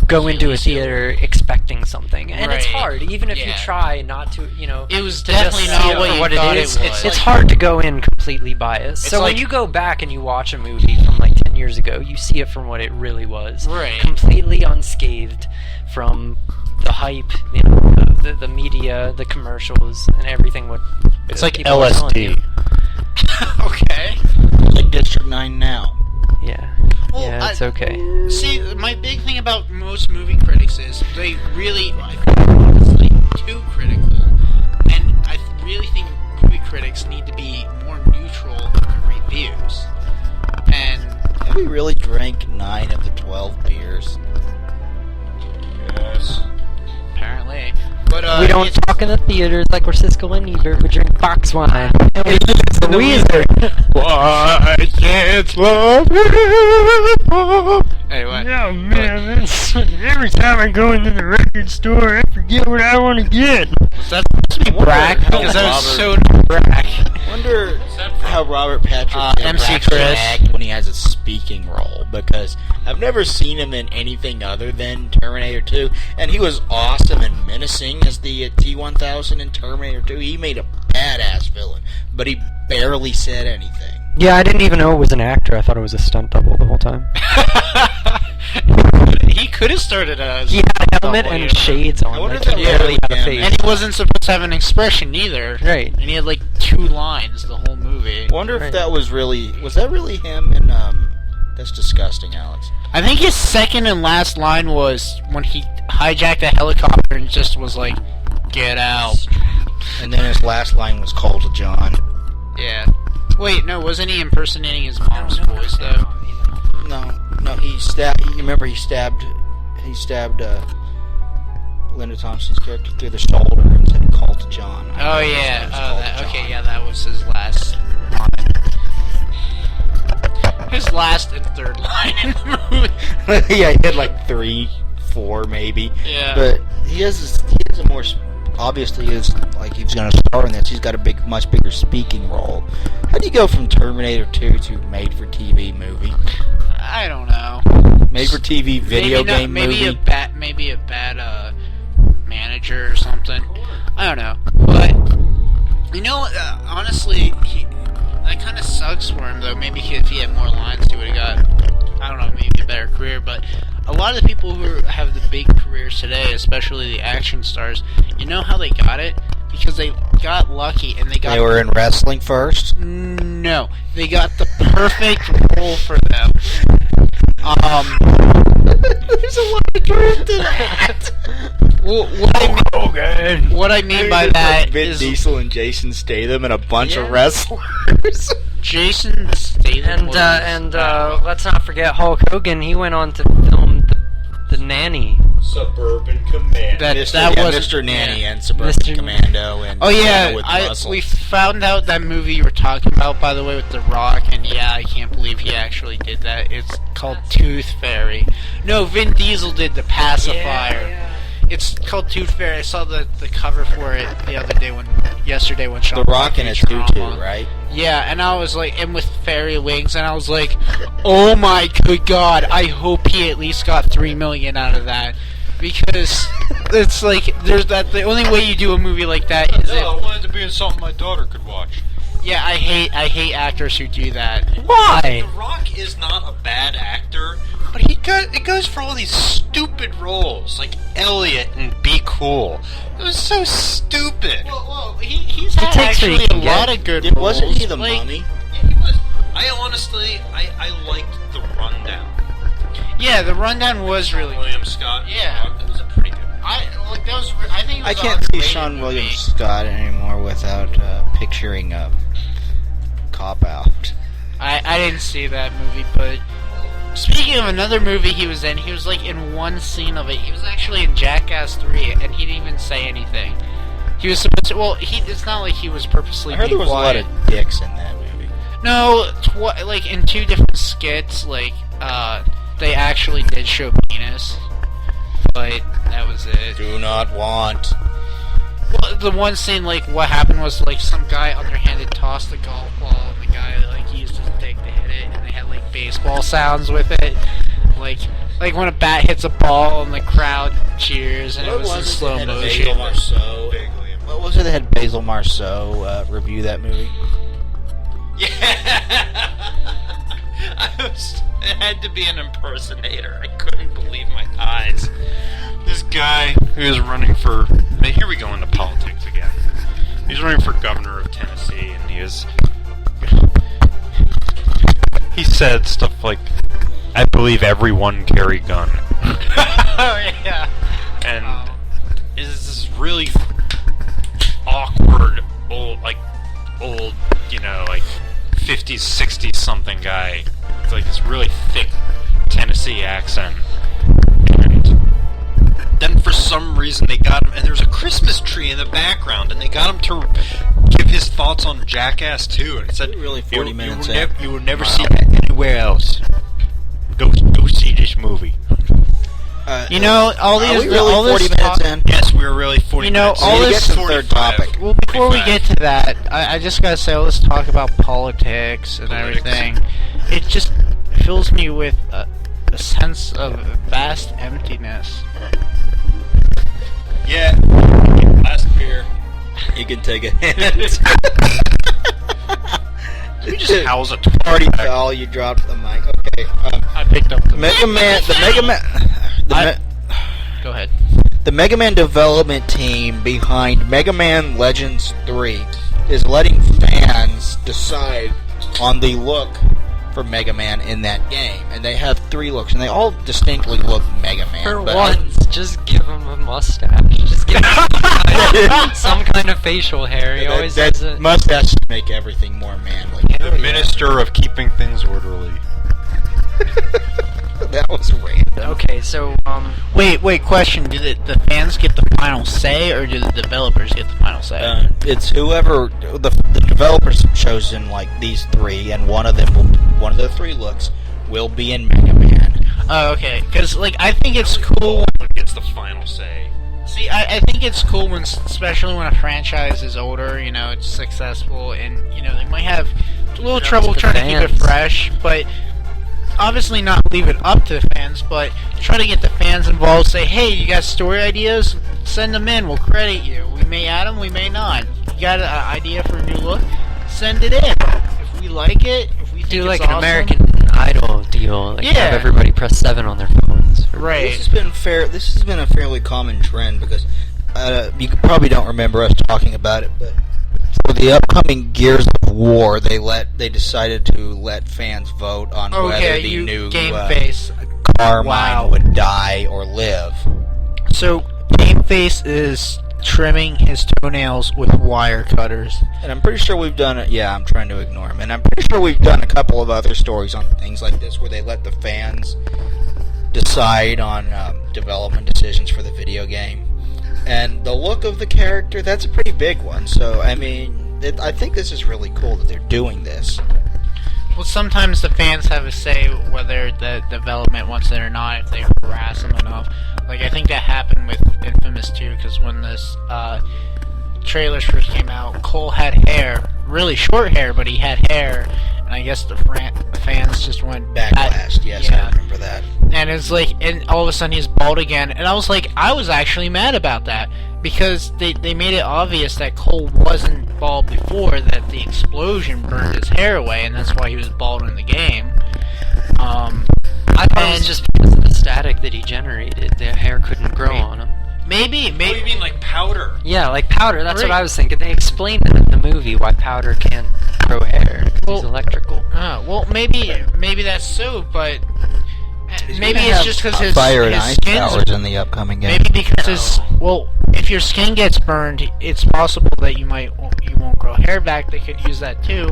go into a Achilles heel. theater expecting something, and it's Right. hard even if you Yeah. try not to, you know. It was to just definitely see not it what for you what thought it it is. was. It's hard to go in completely biased. It's So when like- you go back and you watch a movie from like 10 years ago, you see it from what it really was, Right. completely unscathed from the hype, you know, the media, the commercials, and everything. What It's like people are telling you. LSD. Okay. Like District 9 now. Yeah, Well, yeah, it's okay. See, my big thing about most movie critics is they really, I think, honestly, too critical, and I really think movie critics need to be more neutral in their reviews. And Have we really drank 9 of the 12 beers? Yes. apparently, but We don't it's- talk in the theaters like we're Siskel and Ebert. We drink box wine. And we listen to Weezer. Why can't love Anyway, Oh man, every time I go into the record store, I forget what I want to get. was that supposed to be Brack? how Because that was so Robert- Brack. Wonder how Robert Patrick MC actually Chris. act when he has a speaking role, because I've never seen him in anything other than Terminator 2, and he was awesome and menacing as the T-1000 in Terminator 2. He made a badass villain, but he barely said anything. Yeah, I didn't even know it was an actor. I thought it was a stunt double the whole time. He could have started as He had a helmet and shades on. I wonder Like, if that he barely had a really face. and he wasn't supposed to have an expression either. Right. And he had like 2 lines the whole movie. Wonder if Right. that was that really him in, that's disgusting, Alex. I think his second and last line was when he hijacked a helicopter and just was like, "Get out." And then his last line was Call to John. Yeah. Wait, no, wasn't he impersonating his mom's voice though? No, he stabbed, he stabbed Linda Thompson's character through the shoulder and said Call to John. Oh yeah. Okay, yeah, that was his last line. His last and third line in the movie. Yeah, he had like 3, 4 maybe. Yeah. But he has a more, obviously is like he's going to star in this. He's got a much bigger speaking role. How do you go from Terminator 2 to made-for-TV movie? I don't know. Made-for-TV video game maybe movie? Maybe a bad manager or something. I don't know. But you know, honestly, that kind of sucks for him though. Maybe if he had more lines, he would have got, I don't know, maybe a better career. But a lot of the people who have the big careers today, especially the action stars, you know how they got it? because they got lucky and they got. They were in wrestling first. No, they got the perfect role for them. There's a lot of truth to that. What I mean by that Vin is Diesel and Jason Statham and a bunch of Yeah. wrestlers. Jason Statham. And let's not forget Hulk Hogan. He went on to film the Nanny. Suburban Command. That Mr. was Mr. Nanny and Suburban Mr. Commando and Oh yeah, Commando with Muscle. we found out that movie you were talking about, by the way, with The Rock, and yeah, I can't believe he actually did that. It's called Tooth Fairy. No, Vin Diesel did The Pacifier. It's called Tooth Fairy. I saw the cover for it yesterday when Sean The Rock in a Futurama. tutu, right? Yeah, and I was like, and with fairy wings, and I was like, oh my good god, I hope he at least got $3 million out of that. Because it's like, there's that, the only way you do a movie like that is I wanted to be in something my daughter could watch. yeah, I hate actors who do that. Why? The Rock is not a bad actor, but it goes for all these stupid roles, like Elliot and Be Cool. It was so stupid. Well, he's had takes what he actually a can get. lot of good roles. Wasn't he the like, mummy? Yeah, he was. I honestly, I liked The Rundown. Yeah, The Rundown was really good. William Scott. Yeah. That was a pretty good. I think it was I an can't see underrated Sean movie. William Scott anymore without picturing a cop out. I didn't see that movie, but speaking of another movie he was like in one scene of it. He was actually in Jackass 3, and he didn't even say anything. He was supposed to. Well, it's not like he was purposely. I heard there being was quiet. a lot of dicks in that movie. No, like in two different skits, like they actually did show penis, but that was it. Do not want. Well, the one scene, like what happened was like some guy underhanded tossed the golf ball, and the guy like used his dick to hit it, and they had like baseball sounds with it, like when a bat hits a ball and the crowd cheers, and it was in slow motion. What was it that had Basil Marceau review that movie? Yeah. It had to be an impersonator. I couldn't believe my eyes. This guy who is running for... Here we go into politics again. He's running for governor of Tennessee, and he said stuff like, I believe everyone carry gun. Oh yeah. And is this really awkward, old, you know, like 50s, 60s something guy. It's like this really thick Tennessee accent. And then for some reason they got him, and there's a Christmas tree in the background, and they got him to give his thoughts on Jackass 2, and it said, Really 40 minutes you will, in. you will never see that anywhere else. Go see this movie. You know, all these Are we really all 40 this minutes talk, in? Yes, we were really 40 You know, minutes. all So you this get to the third 45. topic. Well, before we 45. get to that, I just gotta say, let's talk about politics and Politics. everything. It just fills me with a sense of vast emptiness. Yeah. Last beer. You can take a hint. We just house a Party foul, you dropped the mic. Okay. I picked up the Mega Man. Go ahead. The Mega Man development team behind Mega Man Legends 3 is letting fans decide on the look for Mega Man in that game. And they have 3 looks, and they all distinctly look Mega Man. For but once, just give him a mustache. Just give him some kind of facial hair. He always does it. mustache make everything more manly. The minister of keeping things orderly. That was random. Okay, so Wait, question. Do the fans get the final say, or do the developers get the final say? It's whoever the developers have chosen, like these 3, and one of the 3 looks will be in Mega Man. Oh, okay. Because, like, I think it's cool. What gets the final say? See, I think it's cool when, especially when a franchise is older, you know, it's successful, and, you know, they might have a little trouble to the trying to keep it fans. fresh, but obviously not leave it up to the fans, but try to get the fans involved, say, hey, you got story ideas? Send them in, we'll credit you. We may add them, we may not. You got an idea for a new look? Send it in. If we like it, if we think do it's like awesome, an American Idol deal. Like Yeah. have everybody press 7 on their phones. Right. This has been a fairly common trend because you probably don't remember us talking about it, but for the upcoming Gears of War, they decided to let fans vote on whether the new Game Face. Carmine would die or live. So Game Face is trimming his toenails with wire cutters. And I'm pretty sure we've done it. Yeah, I'm trying to ignore him. And I'm pretty sure we've done a couple of other stories on things like this where they let the fans decide on development decisions for the video game. And the look of the character, that's a pretty big one. So, I mean, I think this is really cool that they're doing this. Well, sometimes the fans have a say whether the development wants it or not, if they harass them enough. Like, I think that happened with Infamous 2, because when this trailers first came out, Cole had hair, really short hair, but he had hair, and I guess the fans just went Backlash, yes, yeah. I remember that. And it's like, and all of a sudden he's bald again, and I was like, I was actually mad about that, because they made it obvious that Cole wasn't bald before, that the explosion burned his hair away, and that's why he was bald in the game. I thought it was just because of the static that he generated. The hair couldn't grow on him. Maybe. What do you mean, like powder? Yeah, like powder. That's what Right. I was thinking. They explained it in the movie why powder can't grow hair. It's electrical. Well, maybe that's so, but maybe it's just because his fire and his ice skin's powers in the upcoming game. maybe because if your skin gets burned, it's possible that you won't grow hair back. They could use that too,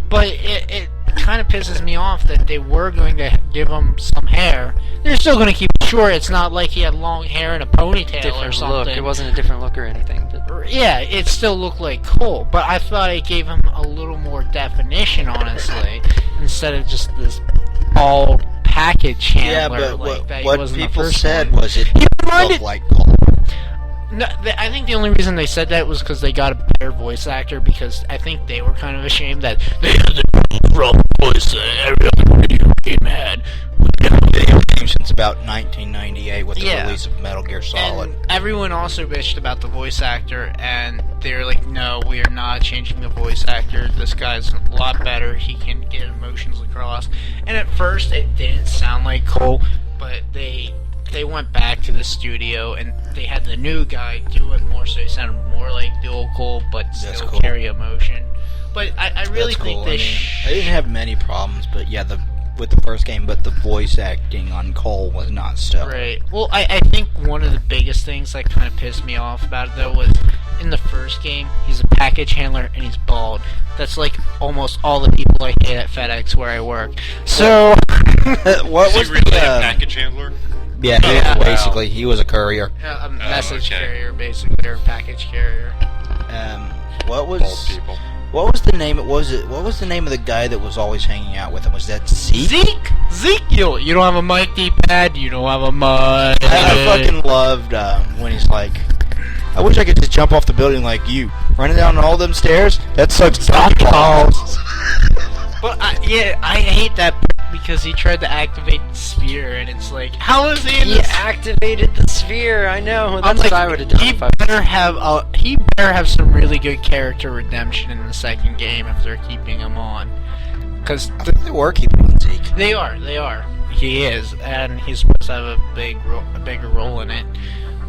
but it kind of pisses me off that they were going to give him some hair. They're still going to keep it short. It's not like he had long hair and a ponytail or Different something. look. It wasn't a different look or anything. But Yeah, it still looked like Cole, but I thought it gave him a little more definition, honestly, instead of just this bald package handler. Yeah, but like that what was in the people first said one. was it He looked reminded. like Cole. No, I think the only reason they said that was because they got a better voice actor, because I think they were kind of ashamed that they had the rough voice that every other video game had. Video game since about 1998 with the Yeah. release of Metal Gear Solid. And everyone also bitched about the voice actor, and they're like, no, we are not changing the voice actor. This guy's a lot better. He can get emotions across. And at first, it didn't sound like Cole, but they went back to the studio, and they had the new guy do it more, so he sounded more like the old Cole, but That's still cool. carry emotion. But I really That's think cool. they I didn't have many problems, but yeah, with the first game, but the voice acting on Cole was not stellar. Right. Well, I think one of the biggest things that kind of pissed me off about it, though, was in the first game, he's a package handler and he's bald. That's like almost all the people I hate at FedEx where I work. So, What Is was he really the a package handler? Yeah, he Yeah. was basically he was a courier. a message okay. carrier, basically, or a package carrier. What Bald was people. what was the name? What was the name of the guy that was always hanging out with him? Was that Zeke? Zeke! You don't have a mic D-pad, you don't have a mic. I fucking loved when he's like, I wish I could just jump off the building like you, running down all them stairs. That sucks. Balls. But I hate that because he tried to activate the spear, and it's like, how is he in he this? activated the sphere. I know. That's I'm what like, I would have done. he If I better have some really good character redemption in the second game if they're keeping him on, because I think they were keeping on Zeke. they are. He is, and he's supposed to have a bigger role in it.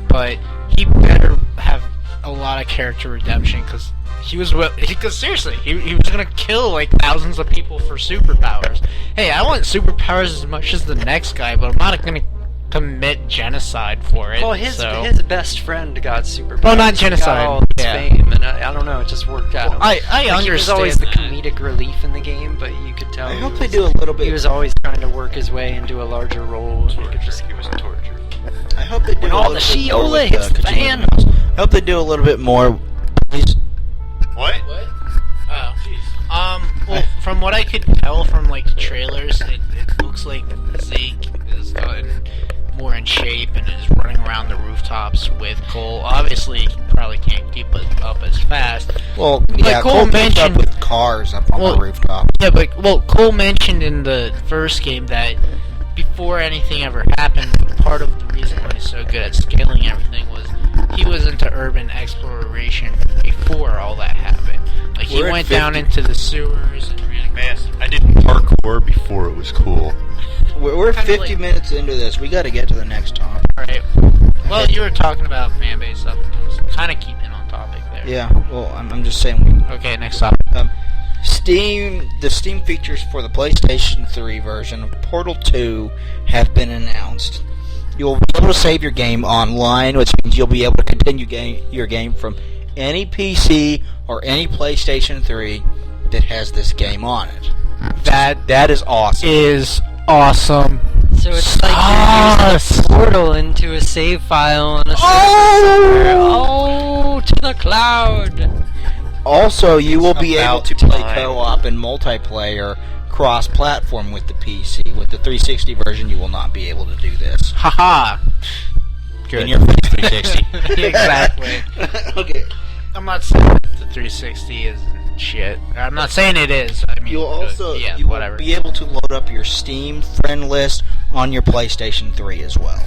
But he better have a lot of character redemption, because because seriously, he was gonna kill like thousands of people for superpowers. Hey, I want superpowers as much as the next guy, but I'm not gonna commit genocide for it. Well, his best friend got superpowers. Well, not He got genocide, all his yeah. fame, and I don't know. It just worked out. I Like, understand. He was always the that. comedic relief in the game, but you could tell. I he hope they was- do a little bit. He was always trying to work his way into a larger role. You could just He was tortured. I hope they do When a all little the bit more Sheola with, hits the Kojima fan. Mills. I hope they do a little bit more. Please. What? What? Oh. Well, from what I could tell from like the trailers, it looks like Zeke has gotten more in shape and is running around the rooftops with Cole. Obviously, he probably can't keep it up as fast. Well, Like yeah, Cole Cole keeps mentioned- up with cars up on Well, the rooftop. Yeah, but Cole mentioned in the first game that before anything ever happened, part of the reason why he's so good at scaling everything was he was into urban exploration before all that happened. Like he We're at went down 50. into the sewers and ran Man, I did parkour before it was cool. We're Kinda 50 like- minutes into this. We got to get to the next topic. Alright. Well, you were talking about fan base stuff. kind of keeping on topic there. Yeah, well, I'm just saying. Okay, next topic. The Steam features for the PlayStation 3 version of Portal 2 have been announced. You'll be able to save your game online, which means you'll be able to continue your game from any PC or any PlayStation 3 that has this game on it. That is awesome. Is awesome. So it's like you're using a portal into a save file on a server somewhere. Oh, to the cloud. Also, you will be able About to play time. co-op and multiplayer cross-platform with the PC. With the 360 version, you will not be able to do this. Haha. In your face, 360. Exactly. Okay. I'm not saying that the 360 is shit. I'm not saying it is. I mean, You'll also yeah, you will whatever. be able to load up your Steam friend list on your PlayStation 3 as well.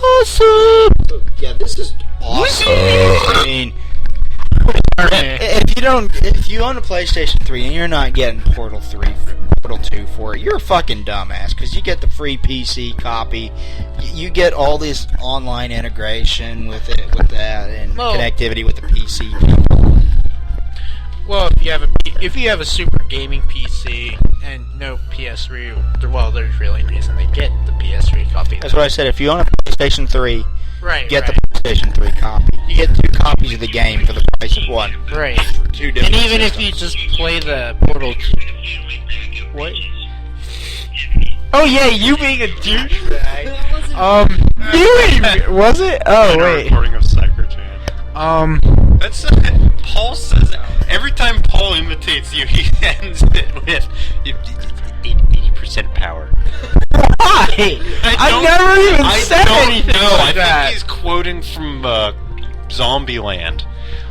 Awesome! Yeah, this is awesome. I mean, if you own a PlayStation 3 and you're not getting Portal 2 for it, you're a fucking dumbass, because you get the free PC copy, you get all this online integration with that, and connectivity with the PC. Well, if you have a super gaming PC and no PS3, well, there's really no reason they get the PS3 copy. That's what I said. If you own a PlayStation 3, Right. get the PlayStation 3 copy. You get 2 copies of the game for the price of one. Right. For 2 different And even if systems. you just play the Portal. What? Oh yeah, you being a douchebag. Was it? Oh And a wait. recording of Cyberchan. That's Paul says it. Every time Paul imitates you, he ends it with 80% power. Why? I never even said anything like I that. think he's quoting from Zombieland.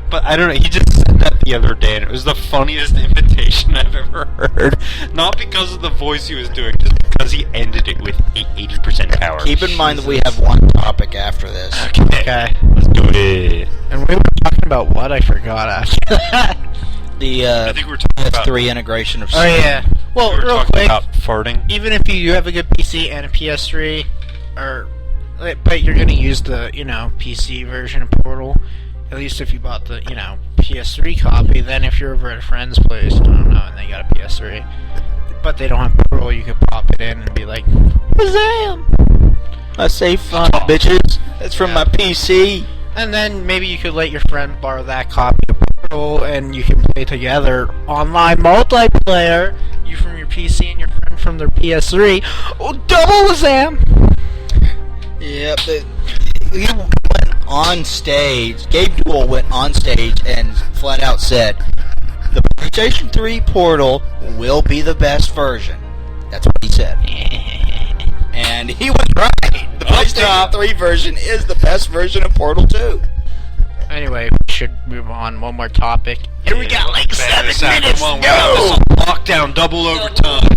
But I don't know, he just said that the other day, and it was the funniest imitation I've ever heard. Not because of the voice he was doing, just because he ended it with 80% power. Keep in mind that we have one topic after this. Okay. Let's do it. And we were talking about what? I forgot after that. The I think we were talking about... PS3 integration of Oh yeah. Well, we were real talking quick, about farting. even if you have a good PC and a PS3, but you're gonna use the PC version of Portal. At least if you bought the PS3 copy. Then if you're over at a friend's place, I don't know, and they got a PS3, but they don't have Portal, you could pop it in and be like, Shazam! I say fun, bitches. That's from my PC. And then maybe you could let your friend borrow that copy of Portal, and you can play together online multiplayer. You from your PC and your friend from their PS3. Oh, double Shazam! Yep. He went on stage. Gabe Newell went on stage and flat out said, "The PlayStation 3 Portal will be the best version." That's what he said. And he was right. The PlayStation 3 version is the best version of Portal 2. Anyway, we should move on. One more topic. And we got like 7 minutes Come on, to we got this go! on lockdown, double overtime.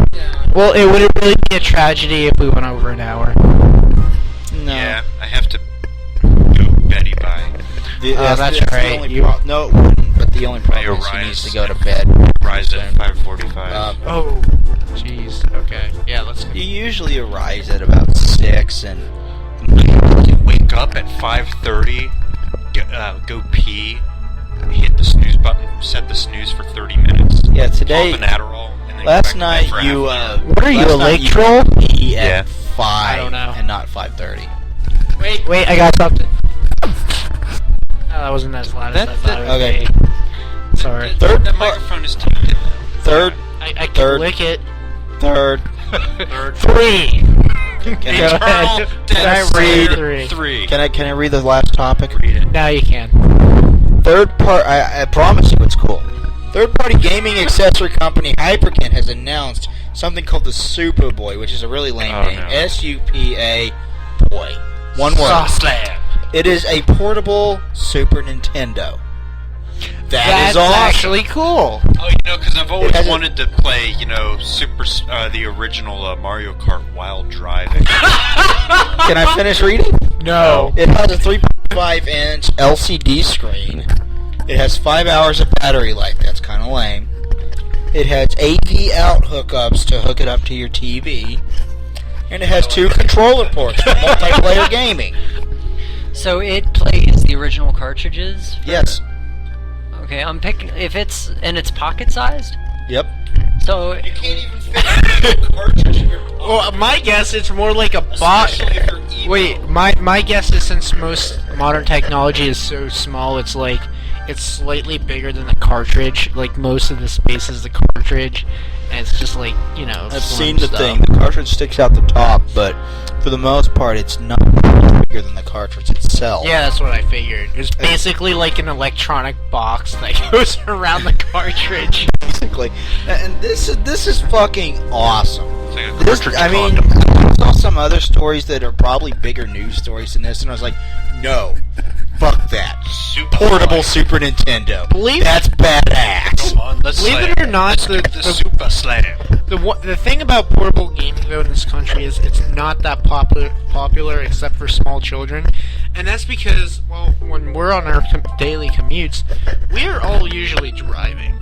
Well, it would really be a tragedy if we went over an hour. No. Yeah, I have to go Betty by. That's the right. only You- no, it wouldn't, but the only problem is he Rise. needs to go to bed. Rise at 5:45. Oh, jeez. Okay. Yeah, let's go. You usually arise at about 6 and Wake up at 5:30, go pee, hit the snooze button, set the snooze for 30 minutes. yeah, today, Pop an Adderall, and then last go back to bed night for you, half an hour. What are you, last a night lake you troll? pee Yeah. at 5 I don't know. and not 5:30. Wait, I got something. Oh, that wasn't as loud as I thought it would okay. be. Sorry. Third The part, microphone is tainted. third, I can Third. lick it. third. Third. 3! Can Go I, ahead. Dead I Center read 3. can I read the last topic? Read it. Now you can. Third part, I promise you it's cool. Third-party gaming accessory company Hyperkin has announced something called the Superboy, which is a really lame Oh, name. no. S-U-P-A boy. One word. Slam. It is a portable Super Nintendo. That That's is awesome. actually cool. Oh, because I've It always has a- wanted to play, the original Mario Kart Wild Drive. Can I finish reading? No. It has a 3.5-inch LCD screen. It has 5 hours of battery life. That's kind of lame. It has AV out hookups to hook it up to your TV. And it has 2 controller ports for multiplayer gaming. So it plays the original cartridges? Yes. Okay, I'm picking... If it's... And it's pocket-sized? Yep. So... You can't even fit a cartridge in your pocket. Well, my guess it's more like a box. Especially if you're emo. Wait, my guess is since most modern technology is so small, it's like it's slightly bigger than the cartridge. Like most of the space is the cartridge, and it's just like I've slim seen the stuff. thing. The cartridge sticks out the top, but for the most part, it's not bigger than the cartridge itself. Yeah, that's what I figured. It's basically like an electronic box that goes around the cartridge. Basically, and this is fucking awesome. It's like a This, cartridge I mean, condom. I saw some other stories that are probably bigger news stories than this, and I was like, no, fuck that. Portable Super Nintendo. Believe That's badass. Come on, let's Believe slam. it or not, Let's get the Super Slam. the thing about portable gaming though in this country is it's not that popular except for small children, and that's because when we're on our daily commutes, we're all usually driving.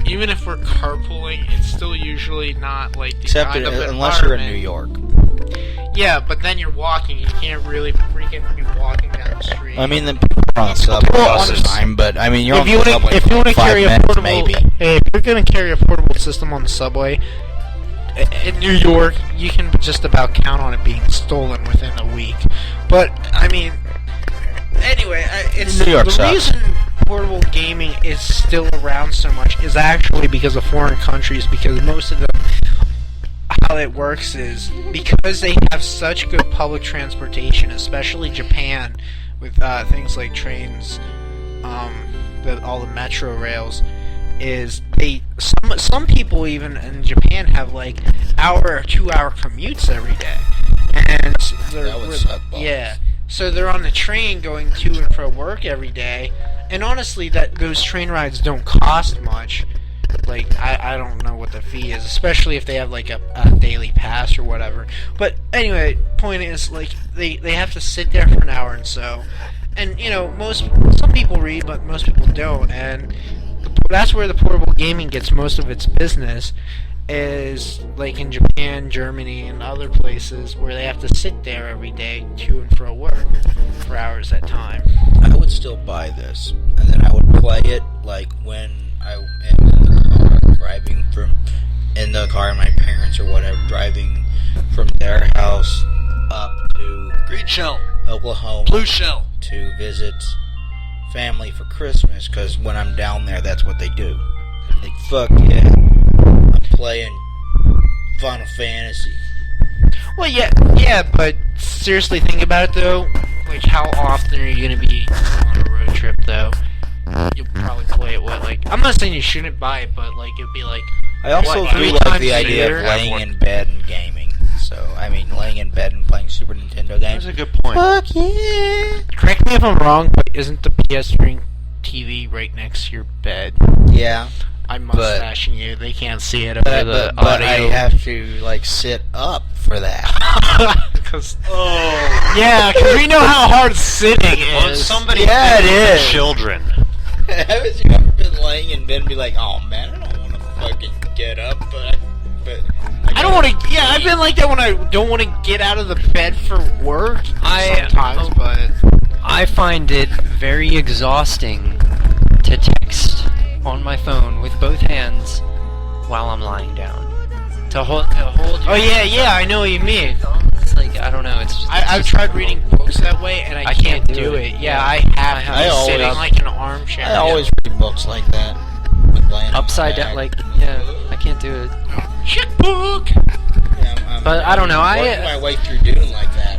Even if we're carpooling, it's still usually not like the Except kind of unless you're in New environment. York. Yeah, but then you're walking. You can't really freaking be walking down the street. I mean, the people are on the subway all the time, but I mean, you're on the subway if you want for to 5 carry a minutes, portable, maybe. hey, if you're gonna carry a portable system on the subway in New York, you can just about count on it being stolen within a week. But I mean, anyway, it's New York the sucks. reason portable gaming is still around so much is actually because of foreign countries. Because most of them, how it works is because they have such good public transportation, especially Japan, with things like trains, all the metro rails. Is some people even in Japan have like hour or 2 hour commutes every day, and That would suck balls. yeah. So they're on the train going to and fro work every day, and honestly, those train rides don't cost much. Like I don't know what the fee is, especially if they have like a daily pass or whatever. But anyway, point is like they have to sit there for an hour and so, and some people read, but most people don't, and that's where the portable gaming gets most of its business. Is like in Japan, Germany, and other places where they have to sit there every day to and fro work for hours at a time. I would still buy this, and then I would play it like when I am in the car, driving from in the car, my parents or whatever, driving from their house up to Green shell, Oklahoma blue shell. to visit family for Christmas, because when I'm down there, that's what they do. I'm like, fuck yeah, I'm playing Final Fantasy. Well, yeah, but seriously, think about it though. Like, how often are you gonna be on a road trip though? You'll probably play it. I'm not saying you shouldn't buy it, but like it'd be like. I also What, do 3 like times the a idea year? of laying in bed and gaming. So, I mean, laying in bed and playing Super Nintendo games. That's a good point. Fuck yeah! Correct me if I'm wrong, but isn't the PS3 TV right next to your bed? Yeah, I'm But- mustaching you. They can't see it over the but I audio. have to, like, sit up for that. Yeah, because we know how hard sitting Well, is. somebody Yeah, it think of the is. children. Haven't you ever been laying in bed and be like, oh man, I don't want to fucking get up, but I don't want to. Yeah, I've been like that when I don't want to get out of the bed for work. Sometimes, but I find it very exhausting to text on my phone with both hands while I'm lying down. To hold your oh yeah, I know what you mean. It's like, I don't know, it's just... I've tried reading books that way, and I can't do it. Yeah, I have to I be always- sitting like an armchair. I always read books like that. Like laying on my upside back. down, like, yeah, I can't do it. Shit book. Yeah, I'm But I don't know, working my way through Dune like that.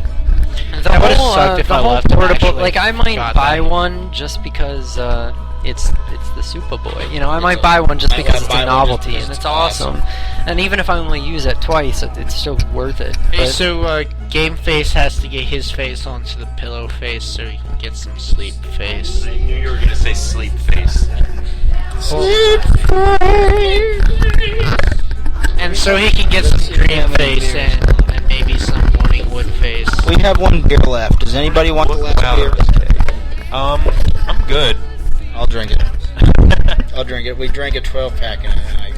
The That would've whole, sucked if the I whole left and portable, actually like, I might got buy that. one just because, it's the Superboy. You know, I might a- buy one just I because might it's buy a one just novelty because and it's it's awesome. And even if I only use it twice, it's still worth it. Hey, But- so Game Face has to get his face onto the pillow face so he can get some sleep face. I knew you were gonna say sleep face. And so he can get some dream face and maybe some morning wood face. We have one beer left. Does anybody want the last Wow. beer? I'm good. I'll drink it. I'll drink it. We drank a 12-pack in a night.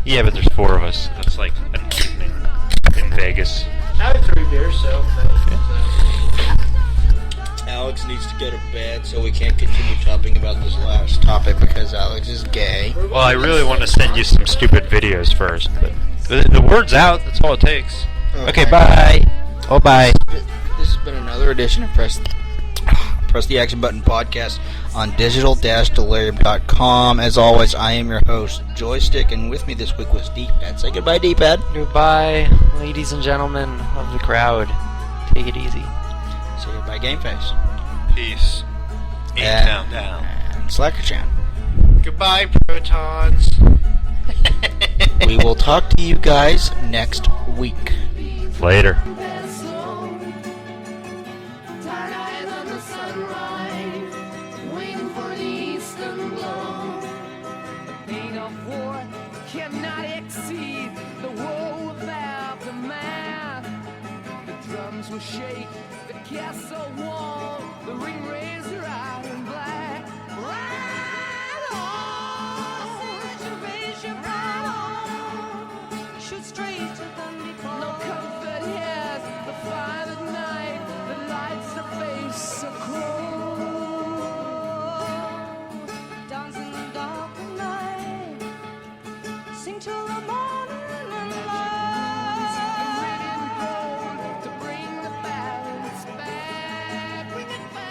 Yeah, but there's 4 of us. That's like an evening in Vegas. I had 3 beers, so. Alex needs to go to bed, so we can't continue talking about this last topic because Alex is gay. Well, I really want to send you some stupid videos first, but the word's out. That's all it takes. Okay, bye. Oh, bye. This has been another edition of Press the Action Button podcast on digital-delirium.com. As always, I am your host, Joystick, and with me this week was D-Pad. Say goodbye, D-Pad. Goodbye, ladies and gentlemen of the crowd. Take it easy. Say goodbye, Gameface. Peace. And- down. And Slacker-chan. Goodbye, protons. We will talk to you guys next week. Later. Cannot exceed the woe of aftermath. The drums will shake, the castle wall, the ring razor iron black. Right on, shoot straight to the no comfort here, the fire at night, the lights the face so cold. Dance in the dark of night. Sing till the morning and light. The red and gold to bring the balance back. Bring it back.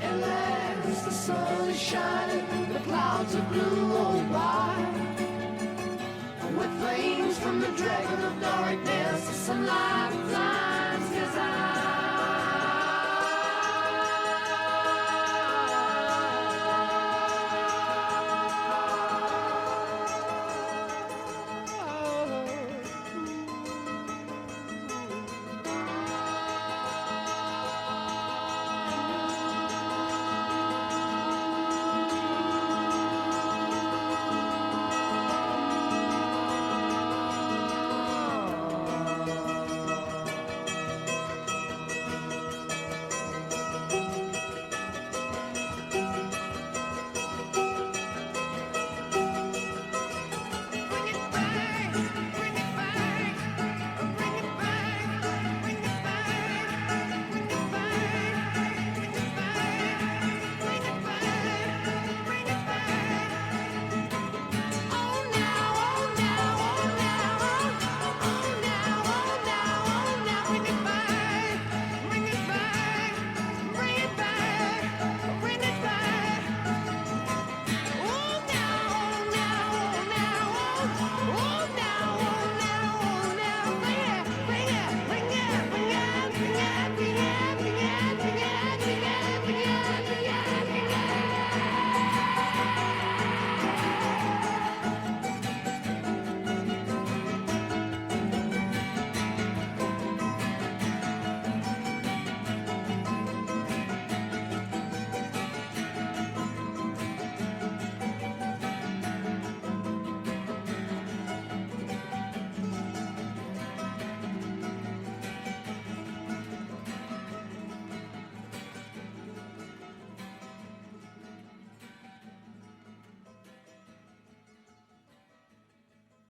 At last the sun is shining, the clouds are blue.